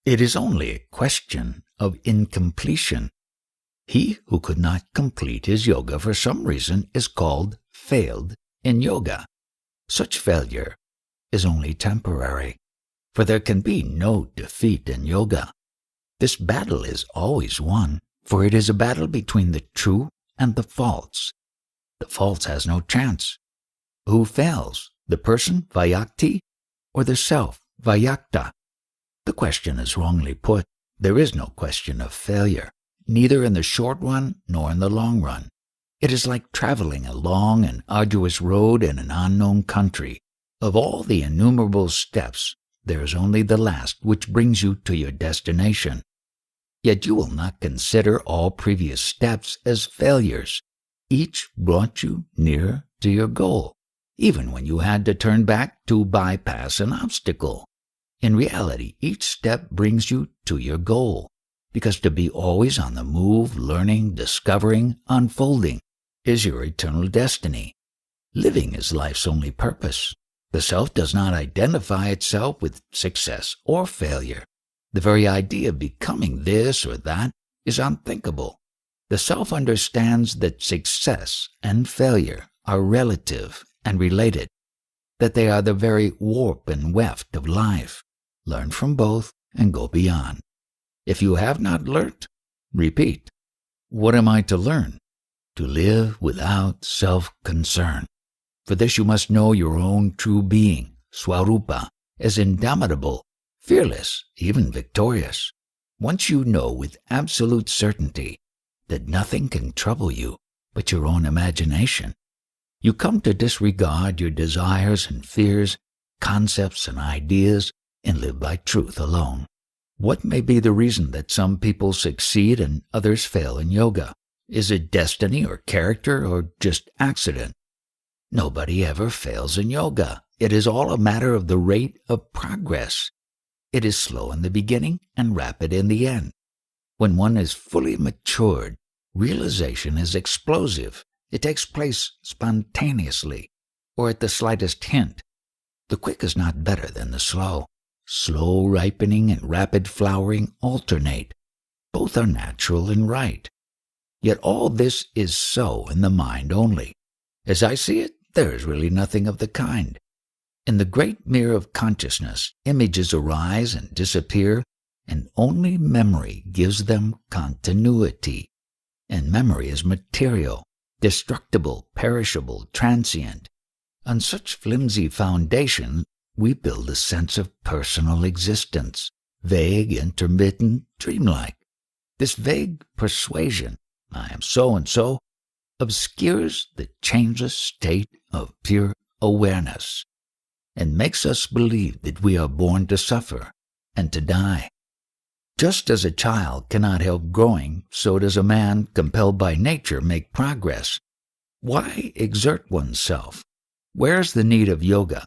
Speaker 2: It is only a question of incompletion. He who could not complete his yoga for some reason is called failed in yoga. Such failure is only temporary, for there can be no defeat in yoga. This battle is always won, for it is a battle between the true and the false. The false has no chance. Who fails, the person Vyakti or the self Vyakta? The question is wrongly put. There is no question of failure, neither in the short run nor in the long run. It is like traveling a long and arduous road in an unknown country. Of all the innumerable steps, there is only the last which brings you to your destination. Yet you will not consider all previous steps as failures. Each brought you nearer to your goal, even when you had to turn back to bypass an obstacle. In reality, each step brings you to your goal, because to be always on the move, learning, discovering, unfolding, is your eternal destiny. Living is life's only purpose. The self does not identify itself with success or failure. The very idea of becoming this or that is unthinkable. The self understands that success and failure are relative and related, that they are the very warp and weft of life. Learn from both and go beyond. If you have not learnt, repeat. What am I to learn? To live without self-concern. For this you must know your own true being, Swarupa, as indomitable, fearless, even victorious. Once you know with absolute certainty that nothing can trouble you but your own imagination, you come to disregard your desires and fears, concepts and ideas, and live by truth alone. What may be the reason that some people succeed and others fail in yoga? Is it destiny or character or just accident? Nobody ever fails in yoga. It is all a matter of the rate of progress. It is slow in the beginning and rapid in the end. When one is fully matured, realization is explosive. It takes place spontaneously, or at the slightest hint. The quick is not better than the slow. Slow ripening and rapid flowering alternate. Both are natural and right. Yet all this is so in the mind only. As I see it, there is really nothing of the kind. In the great mirror of consciousness, images arise and disappear, and only memory gives them continuity. And memory is material, destructible, perishable, transient. On such flimsy foundation, we build a sense of personal existence, vague, intermittent, dreamlike. This vague persuasion, I am so and so, obscures the changeless state of pure awareness, and makes us believe that we are born to suffer and to die. Just as a child cannot help growing, so does a man compelled by nature make progress. Why exert oneself? Where's the need of yoga?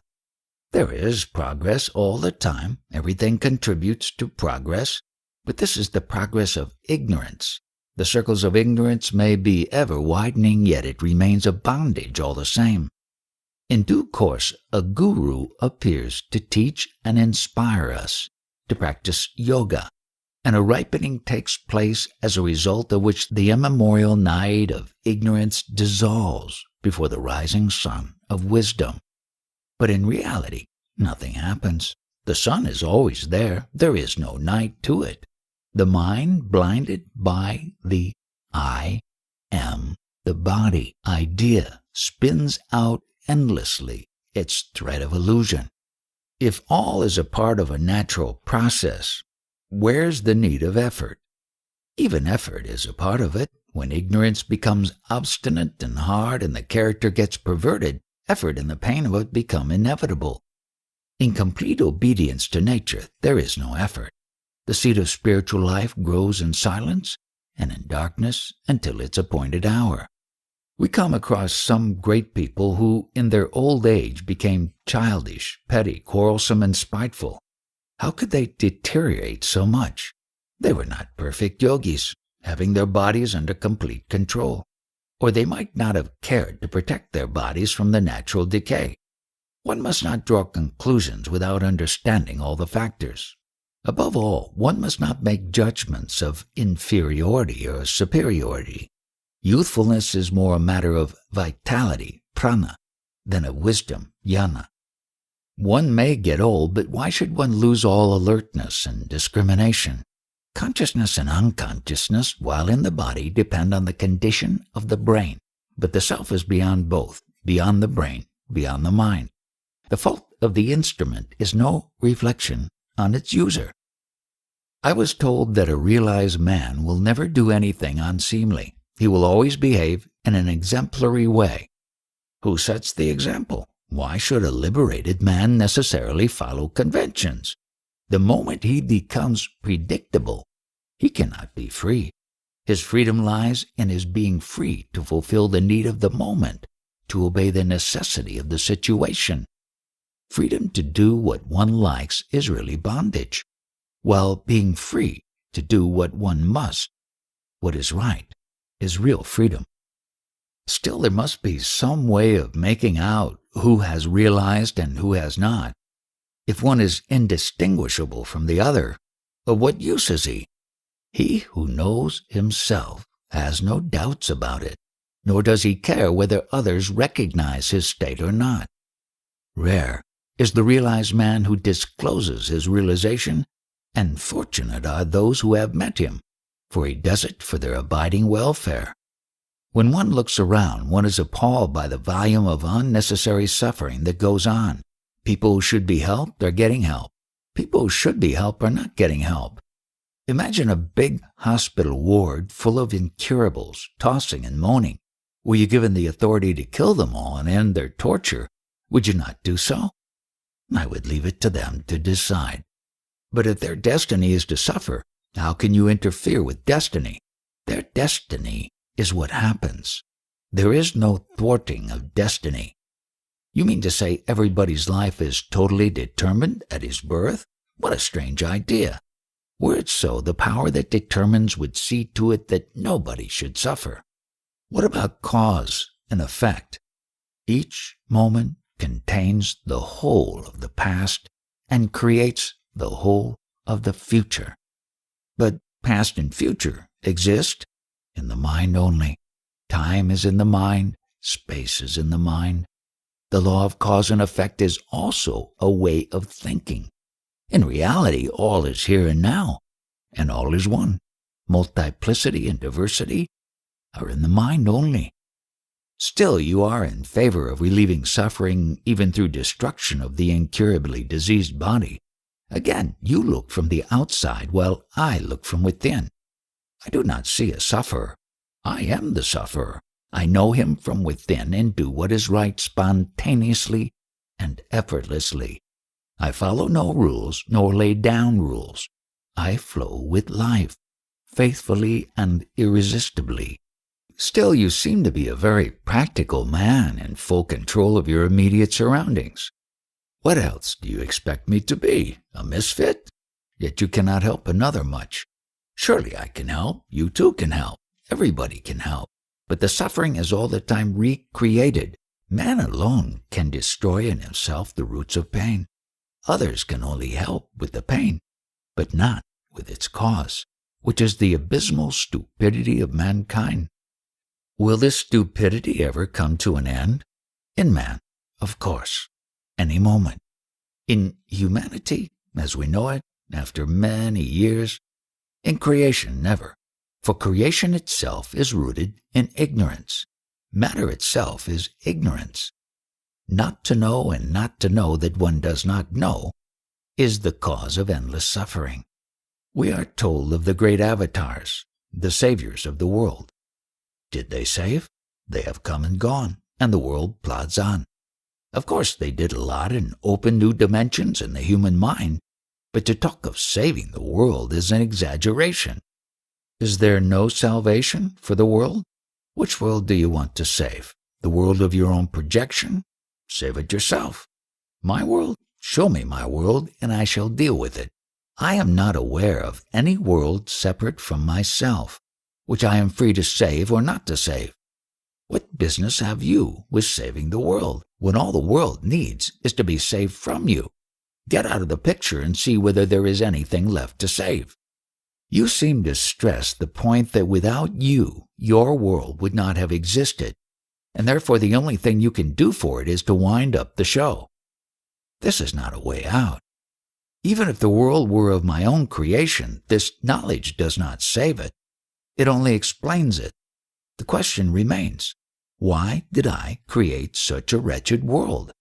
Speaker 2: There is progress all the time. Everything contributes to progress, but this is the progress of ignorance. The circles of ignorance may be ever widening, yet it remains a bondage all the same. In due course, a guru appears to teach and inspire us to practice yoga, and a ripening takes place as a result of which the immemorial night of ignorance dissolves before the rising sun of wisdom. But in reality, nothing happens. The sun is always there. There is no night to it. The mind, blinded by the I am, the body idea, spins out endlessly its thread of illusion. If all is a part of a natural process, where's the need of effort? Even effort is a part of it. When ignorance becomes obstinate and hard and the character gets perverted, effort and the pain of it become inevitable. In complete obedience to nature, there is no effort. The seed of spiritual life grows in silence and in darkness until its appointed hour. We come across some great people who, in their old age, became childish, petty, quarrelsome, and spiteful. How could they deteriorate so much? They were not perfect yogis, having their bodies under complete control, or they might not have cared to protect their bodies from the natural decay. One must not draw conclusions without understanding all the factors. Above all, one must not make judgments of inferiority or superiority. Youthfulness is more a matter of vitality, prana, than of wisdom, jnana. One may get old, but why should one lose all alertness and discrimination? Consciousness and unconsciousness, while in the body, depend on the condition of the brain, but the self is beyond both, beyond the brain, beyond the mind. The fault of the instrument is no reflection on its user. I was told that a realized man will never do anything unseemly. He will always behave in an exemplary way. Who sets the example? Why should a liberated man necessarily follow conventions? The moment he becomes predictable, he cannot be free. His freedom lies in his being free to fulfill the need of the moment, to obey the necessity of the situation. Freedom to do what one likes is really bondage, while being free to do what one must, what is right, is real freedom. Still, there must be some way of making out who has realized and who has not. If one is indistinguishable from the other, of what use is he? He who knows himself has no doubts about it, nor does he care whether others recognize his state or not. Rare is the realized man who discloses his realization, and fortunate are those who have met him, for he does it for their abiding welfare. When one looks around, one is appalled by the volume of unnecessary suffering that goes on. People who should be helped are getting help. People who should be helped are not getting help. Imagine a big hospital ward full of incurables, tossing and moaning. Were you given the authority to kill them all and end their torture, would you not do so? I would leave it to them to decide. But if their destiny is to suffer, how can you interfere with destiny? Their destiny is what happens. There is no thwarting of destiny. You mean to say everybody's life is totally determined at his birth? What a strange idea. Were it so, the power that determines would see to it that nobody should suffer. What about cause and effect? Each moment contains the whole of the past and creates the whole of the future. But past and future exist in the mind only. Time is in the mind, space is in the mind. The law of cause and effect is also a way of thinking. In reality, all is here and now, and all is one. Multiplicity and diversity are in the mind only. Still, you are in favor of relieving suffering even through destruction of the incurably diseased body. Again, you look from the outside while I look from within. I do not see a sufferer. I am the sufferer. I know him from within and do what is right spontaneously and effortlessly. I follow no rules nor lay down rules. I flow with life, faithfully and irresistibly. Still, you seem to be a very practical man in full control of your immediate surroundings. What else do you expect me to be? A misfit? Yet you cannot help another much. Surely I can help. You too can help. Everybody can help. But the suffering is all the time recreated. Man alone can destroy in himself the roots of pain. Others can only help with the pain, but not with its cause, which is the abysmal stupidity of mankind. Will this stupidity ever come to an end? In man, of course, any moment. In humanity, as we know it, after many years. In creation, never. For creation itself is rooted in ignorance. Matter itself is ignorance. Not to know and not to know that one does not know is the cause of endless suffering. We are told of the great avatars, the saviors of the world. Did they save? They have come and gone, and the world plods on. Of course, they did a lot and opened new dimensions in the human mind, but to talk of saving the world is an exaggeration.
Speaker 1: Is there no salvation for the world?
Speaker 2: Which world do you want to save? The world of your own projection? Save it yourself. My world? Show me my world, and I shall deal with it. I am not aware of any world separate from myself, which I am free to save or not to save. What business have you with saving the world, when all the world needs is to be saved from you? Get out of the picture and see whether there is anything left to save. You seem to stress the point that without you, your world would not have existed, and therefore the only thing you can do for it is to wind up the show. This is not a way out. Even if the world were of my own creation, this knowledge does not save it. It only explains it. The question remains, why did I create such a wretched world?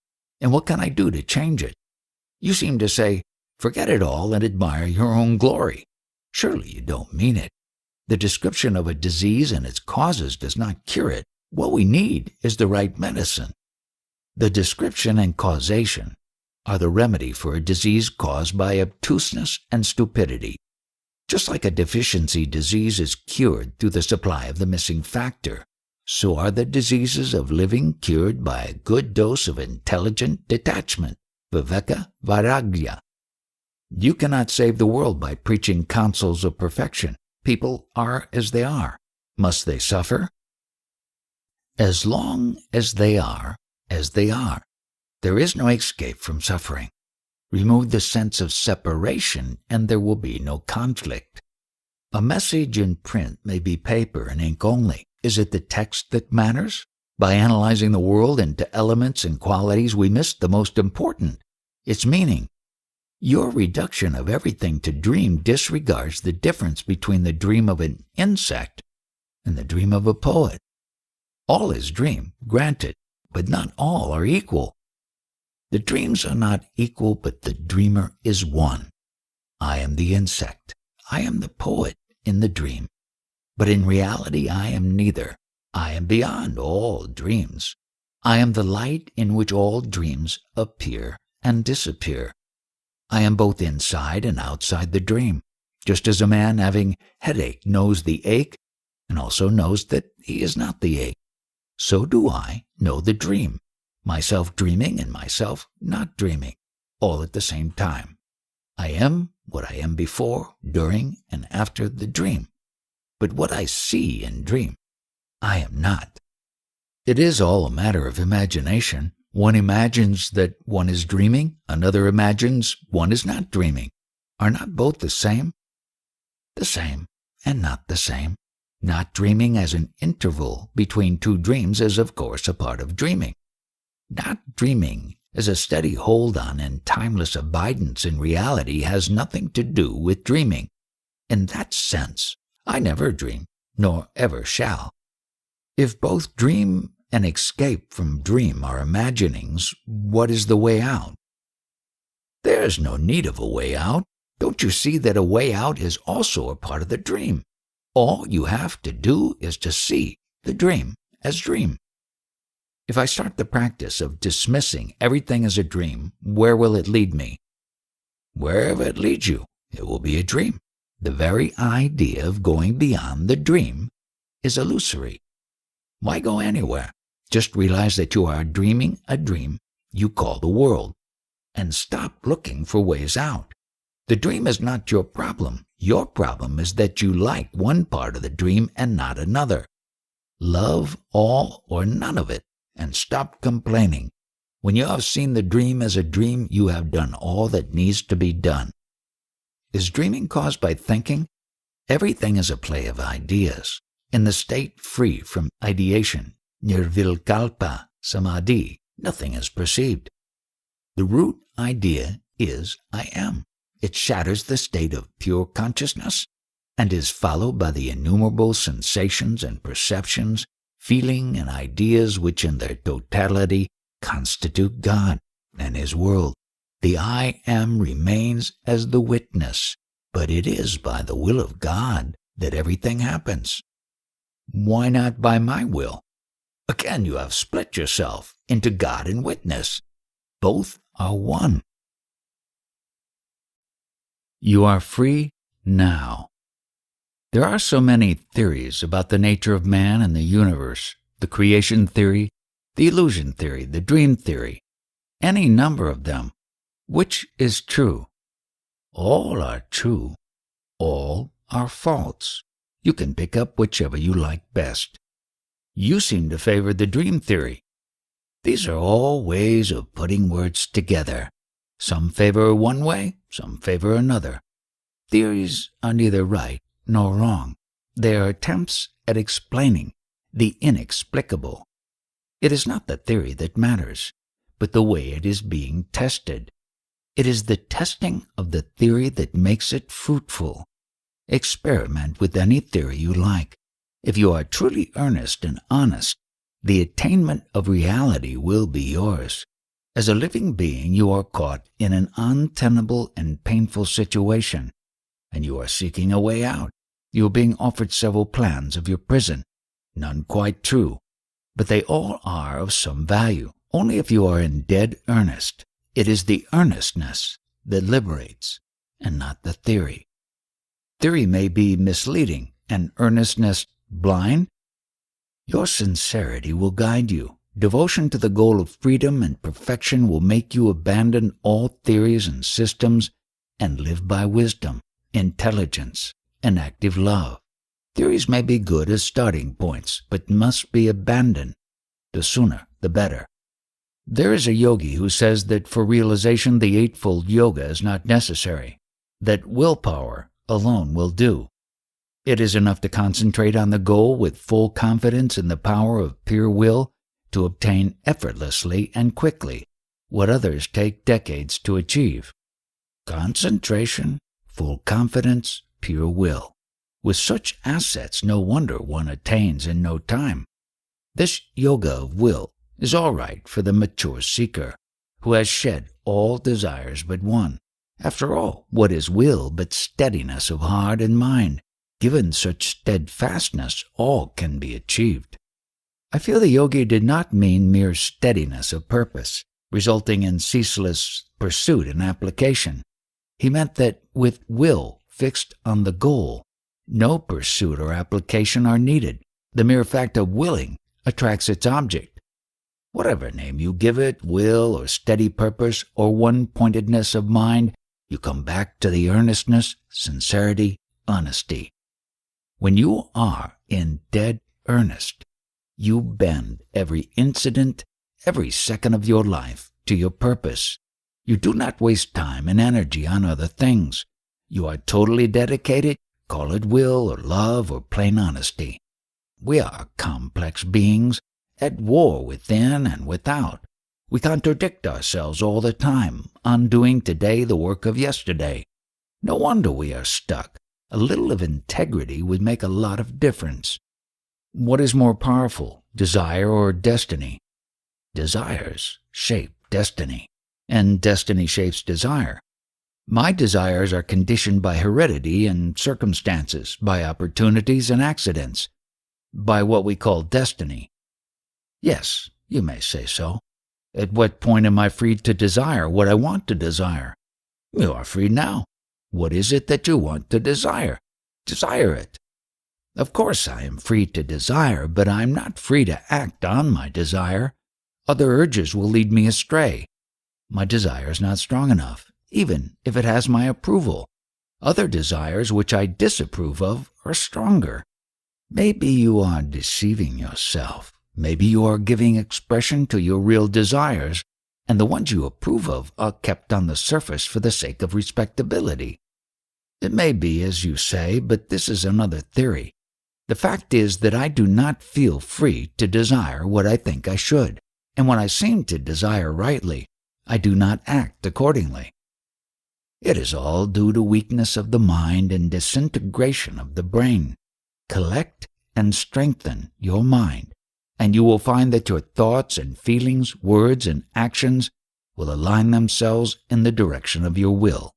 Speaker 2: And what can I do to change it? You seem to say, forget it all and admire your own glory. Surely you don't mean it. The description of a disease and its causes does not cure it. What we need is the right medicine. The description and causation are the remedy for a disease caused by obtuseness and stupidity. Just like a deficiency disease is cured through the supply of the missing factor, so are the diseases of living cured by a good dose of intelligent detachment, viveka vairagya. You cannot save the world by preaching counsels of perfection. People are as they are. Must they suffer? As long as they are as they are, there is no escape from suffering. Remove the sense of separation and there will be no conflict. A message in print may be paper and ink only. Is it the text that matters? By analyzing the world into elements and qualities, we miss the most important, its meaning. Your reduction of everything to dream disregards the difference between the dream of an insect and the dream of a poet. All is dream, granted, but not all are equal. The dreams are not equal, but the dreamer is one. I am the insect. I am the poet in the dream. But in reality I am neither. I am beyond all dreams. I am the light in which all dreams appear and disappear. I am both inside and outside the dream, just as a man having headache knows the ache and also knows that he is not the ache. So do I know the dream, myself dreaming and myself not dreaming, all at the same time. I am what I am before, during, and after the dream. But what I see and dream, I am not. It is all a matter of imagination. One imagines that one is dreaming, another imagines one is not dreaming. Are not both the same? The same, and not the same. Not dreaming as an interval between two dreams is of course a part of dreaming. Not dreaming as a steady hold on and timeless abidance in reality has nothing to do with dreaming. In that sense, I never dream, nor ever shall. If both dream and escape from dream are imaginings, what is the way out? There is no need of a way out. Don't you see that a way out is also a part of the dream? All you have to do is to see the dream as dream. If I start the practice of dismissing everything as a dream, where will it lead me? Wherever it leads you, it will be a dream. The very idea of going beyond the dream is illusory. Why go anywhere? Just realize that you are dreaming a dream you call the world, and stop looking for ways out. The dream is not your problem. Your problem is that you like one part of the dream and not another. Love all or none of it, and stop complaining. When you have seen the dream as a dream, you have done all that needs to be done. Is dreaming caused by thinking? Everything is a play of ideas. In the state free from ideation, nirvilkalpa samadhi, nothing is perceived. The root idea is I am. It shatters the state of pure consciousness and is followed by the innumerable sensations and perceptions, feeling and ideas which in their totality constitute God and His world. The I am remains as the witness, but it is by the will of God that everything happens. Why not by my will? Again, you have split yourself into God and witness. Both are one.
Speaker 1: You are free now. There are so many theories about the nature of man and the universe, the creation theory, the illusion theory, the dream theory, any number of them. Which is true?
Speaker 2: All are true. All are false. You can pick up whichever you like best.
Speaker 1: You seem to favor the dream theory.
Speaker 2: These are all ways of putting words together. Some favor one way, some favor another. Theories are neither right nor wrong. They are attempts at explaining the inexplicable. It is not the theory that matters, but the way it is being tested. It is the testing of the theory that makes it fruitful. Experiment with any theory you like. If you are truly earnest and honest, the attainment of reality will be yours. As a living being, you are caught in an untenable and painful situation, and you are seeking a way out. You are being offered several plans of your prison, none quite true, but they all are of some value, only if you are in dead earnest. It is the earnestness that liberates, and not the theory. Theory may be misleading, and earnestness blind. Your sincerity will guide you. Devotion to the goal of freedom and perfection will make you abandon all theories and systems and live by wisdom, intelligence, and active love. Theories may be good as starting points, but must be abandoned. The sooner, the better. There is a yogi who says that for realization the Eightfold Yoga is not necessary, that willpower alone will do. It is enough to concentrate on the goal with full confidence in the power of pure will to obtain effortlessly and quickly what others take decades to achieve. Concentration, full confidence, pure will. With such assets, no wonder one attains in no time. This yoga of will is all right for the mature seeker, who has shed all desires but one. After all, what is will but steadiness of heart and mind? Given such steadfastness, all can be achieved. I feel the yogi did not mean mere steadiness of purpose, resulting in ceaseless pursuit and application. He meant that with will fixed on the goal, no pursuit or application are needed. The mere fact of willing attracts its object. Whatever name you give it, will or steady purpose or one-pointedness of mind, you come back to the earnestness, sincerity, honesty. When you are in dead earnest, you bend every incident, every second of your life to your purpose. You do not waste time and energy on other things. You are totally dedicated, call it will or love or plain honesty. We are complex beings, at war within and without. We contradict ourselves all the time, undoing today the work of yesterday. No wonder we are stuck. A little of integrity would make a lot of difference. What is more powerful, desire or destiny? Desires shape destiny, and destiny shapes desire. My desires are conditioned by heredity and circumstances, by opportunities and accidents, by what we call destiny. Yes, you may say so. At what point am I free to desire what I want to desire? You are free now. What is it that you want to desire? Desire it. Of course I am free to desire, but I am not free to act on my desire. Other urges will lead me astray. My desire is not strong enough, even if it has my approval. Other desires which I disapprove of are stronger. Maybe you are deceiving yourself. Maybe you are giving expression to your real desires, and the ones you approve of are kept on the surface for the sake of respectability. It may be as you say, but this is another theory. The fact is that I do not feel free to desire what I think I should, and when I seem to desire rightly, I do not act accordingly. It is all due to weakness of the mind and disintegration of the brain. Collect and strengthen your mind, and you will find that your thoughts and feelings, words and actions will align themselves in the direction of your will.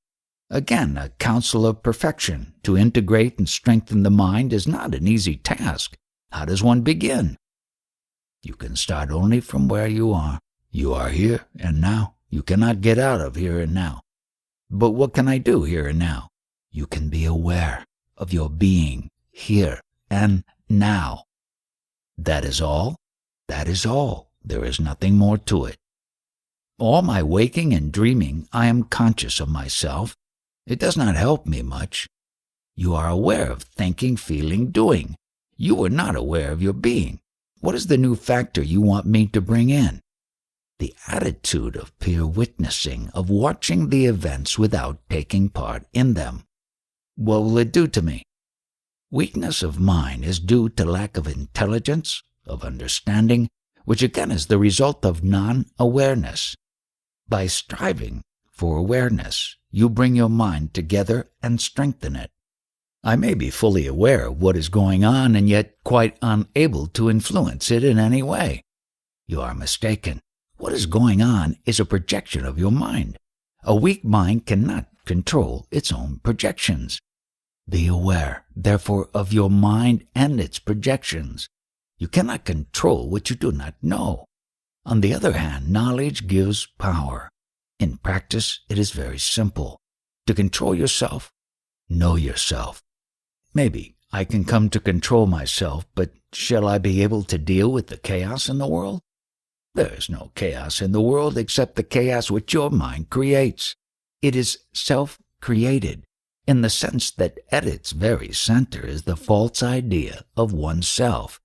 Speaker 2: Again, a counsel of perfection. To integrate and strengthen the mind is not an easy task. How does one begin? You can start only from where you are. You are here and now. You cannot get out of here and now. But what can I do here and now? You can be aware of your being here and now. That is all. That is all. There is nothing more to it. All my waking and dreaming, I am conscious of myself. It does not help me much. You are aware of thinking, feeling, doing. You are not aware of your being. What is the new factor you want me to bring in? The attitude of pure witnessing, of watching the events without taking part in them. What will it do to me? Weakness of mind is due to lack of intelligence, of understanding, which again is the result of non-awareness. By striving for awareness, you bring your mind together and strengthen it. I may be fully aware of what is going on and yet quite unable to influence it in any way. You are mistaken. What is going on is a projection of your mind. A weak mind cannot control its own projections. Be aware, therefore, of your mind and its projections. You cannot control what you do not know. On the other hand, knowledge gives power. In practice, it is very simple. To control yourself, know yourself. Maybe I can come to control myself, but shall I be able to deal with the chaos in the world? There is no chaos in the world except the chaos which your mind creates. It is self-created, in the sense that at its very center is the false idea of oneself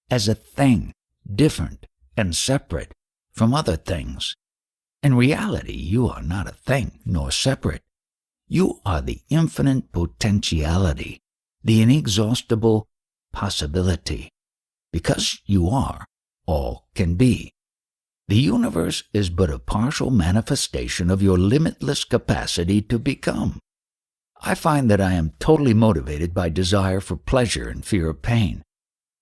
Speaker 2: as a thing, different and separate from other things. In reality, you are not a thing, nor separate. You are the infinite potentiality, the inexhaustible possibility. Because you are, all can be. The universe is but a partial manifestation of your limitless capacity to become. I find that I am totally motivated by desire for pleasure and fear of pain.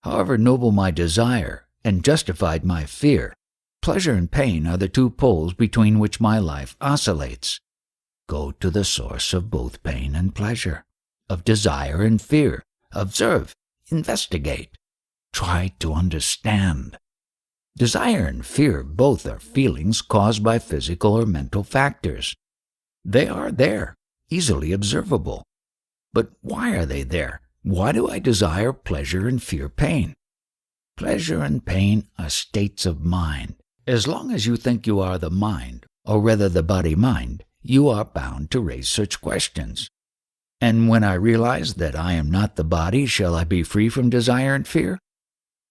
Speaker 2: However noble my desire and justified my fear, pleasure and pain are the two poles between which my life oscillates. Go to the source of both pain and pleasure, of desire and fear. Observe, investigate, try to understand. Desire and fear both are feelings caused by physical or mental factors. They are there, easily observable. But why are they there? Why do I desire pleasure and fear pain? Pleasure and pain are states of mind. As long as you think you are the mind, or rather the body-mind, you are bound to raise such questions. And when I realize that I am not the body, shall I be free from desire and fear?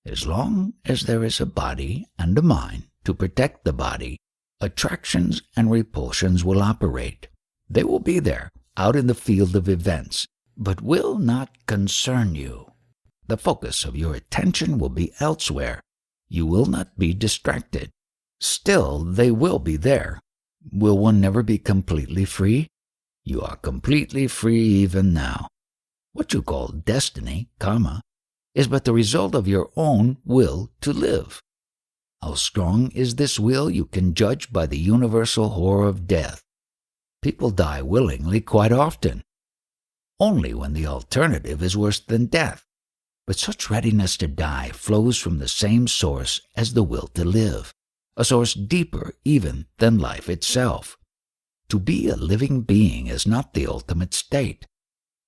Speaker 2: As long as there is a body and a mind to protect the body, attractions and repulsions will operate. They will be there, out in the field of events, but will not concern you. The focus of your attention will be elsewhere. You will not be distracted. Still, they will be there. Will one never be completely free? You are completely free even now. What you call destiny, karma, is but the result of your own will to live. How strong is this will you can judge by the universal horror of death. People die willingly quite often, only when the alternative is worse than death. But such readiness to die flows from the same source as the will to live, a source deeper even than life itself. To be a living being is not the ultimate state.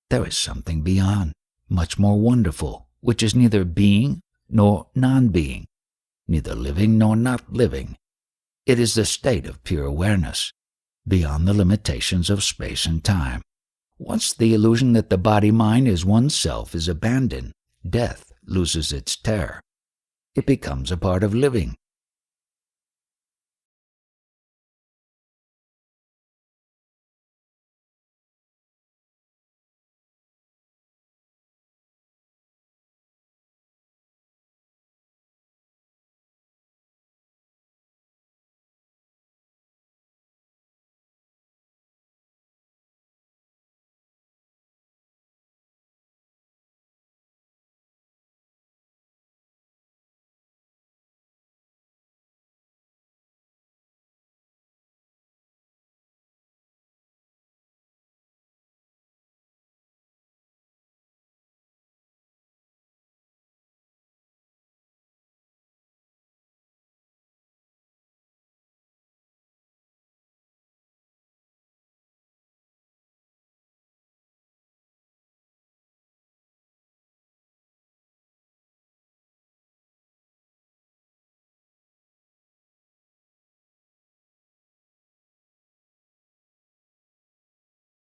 Speaker 2: There is something beyond, much more wonderful, which is neither being nor non-being, neither living nor not living. It is the state of pure awareness, beyond the limitations of space and time. Once the illusion that the body-mind is oneself is abandoned, death loses its terror. It becomes a part of living.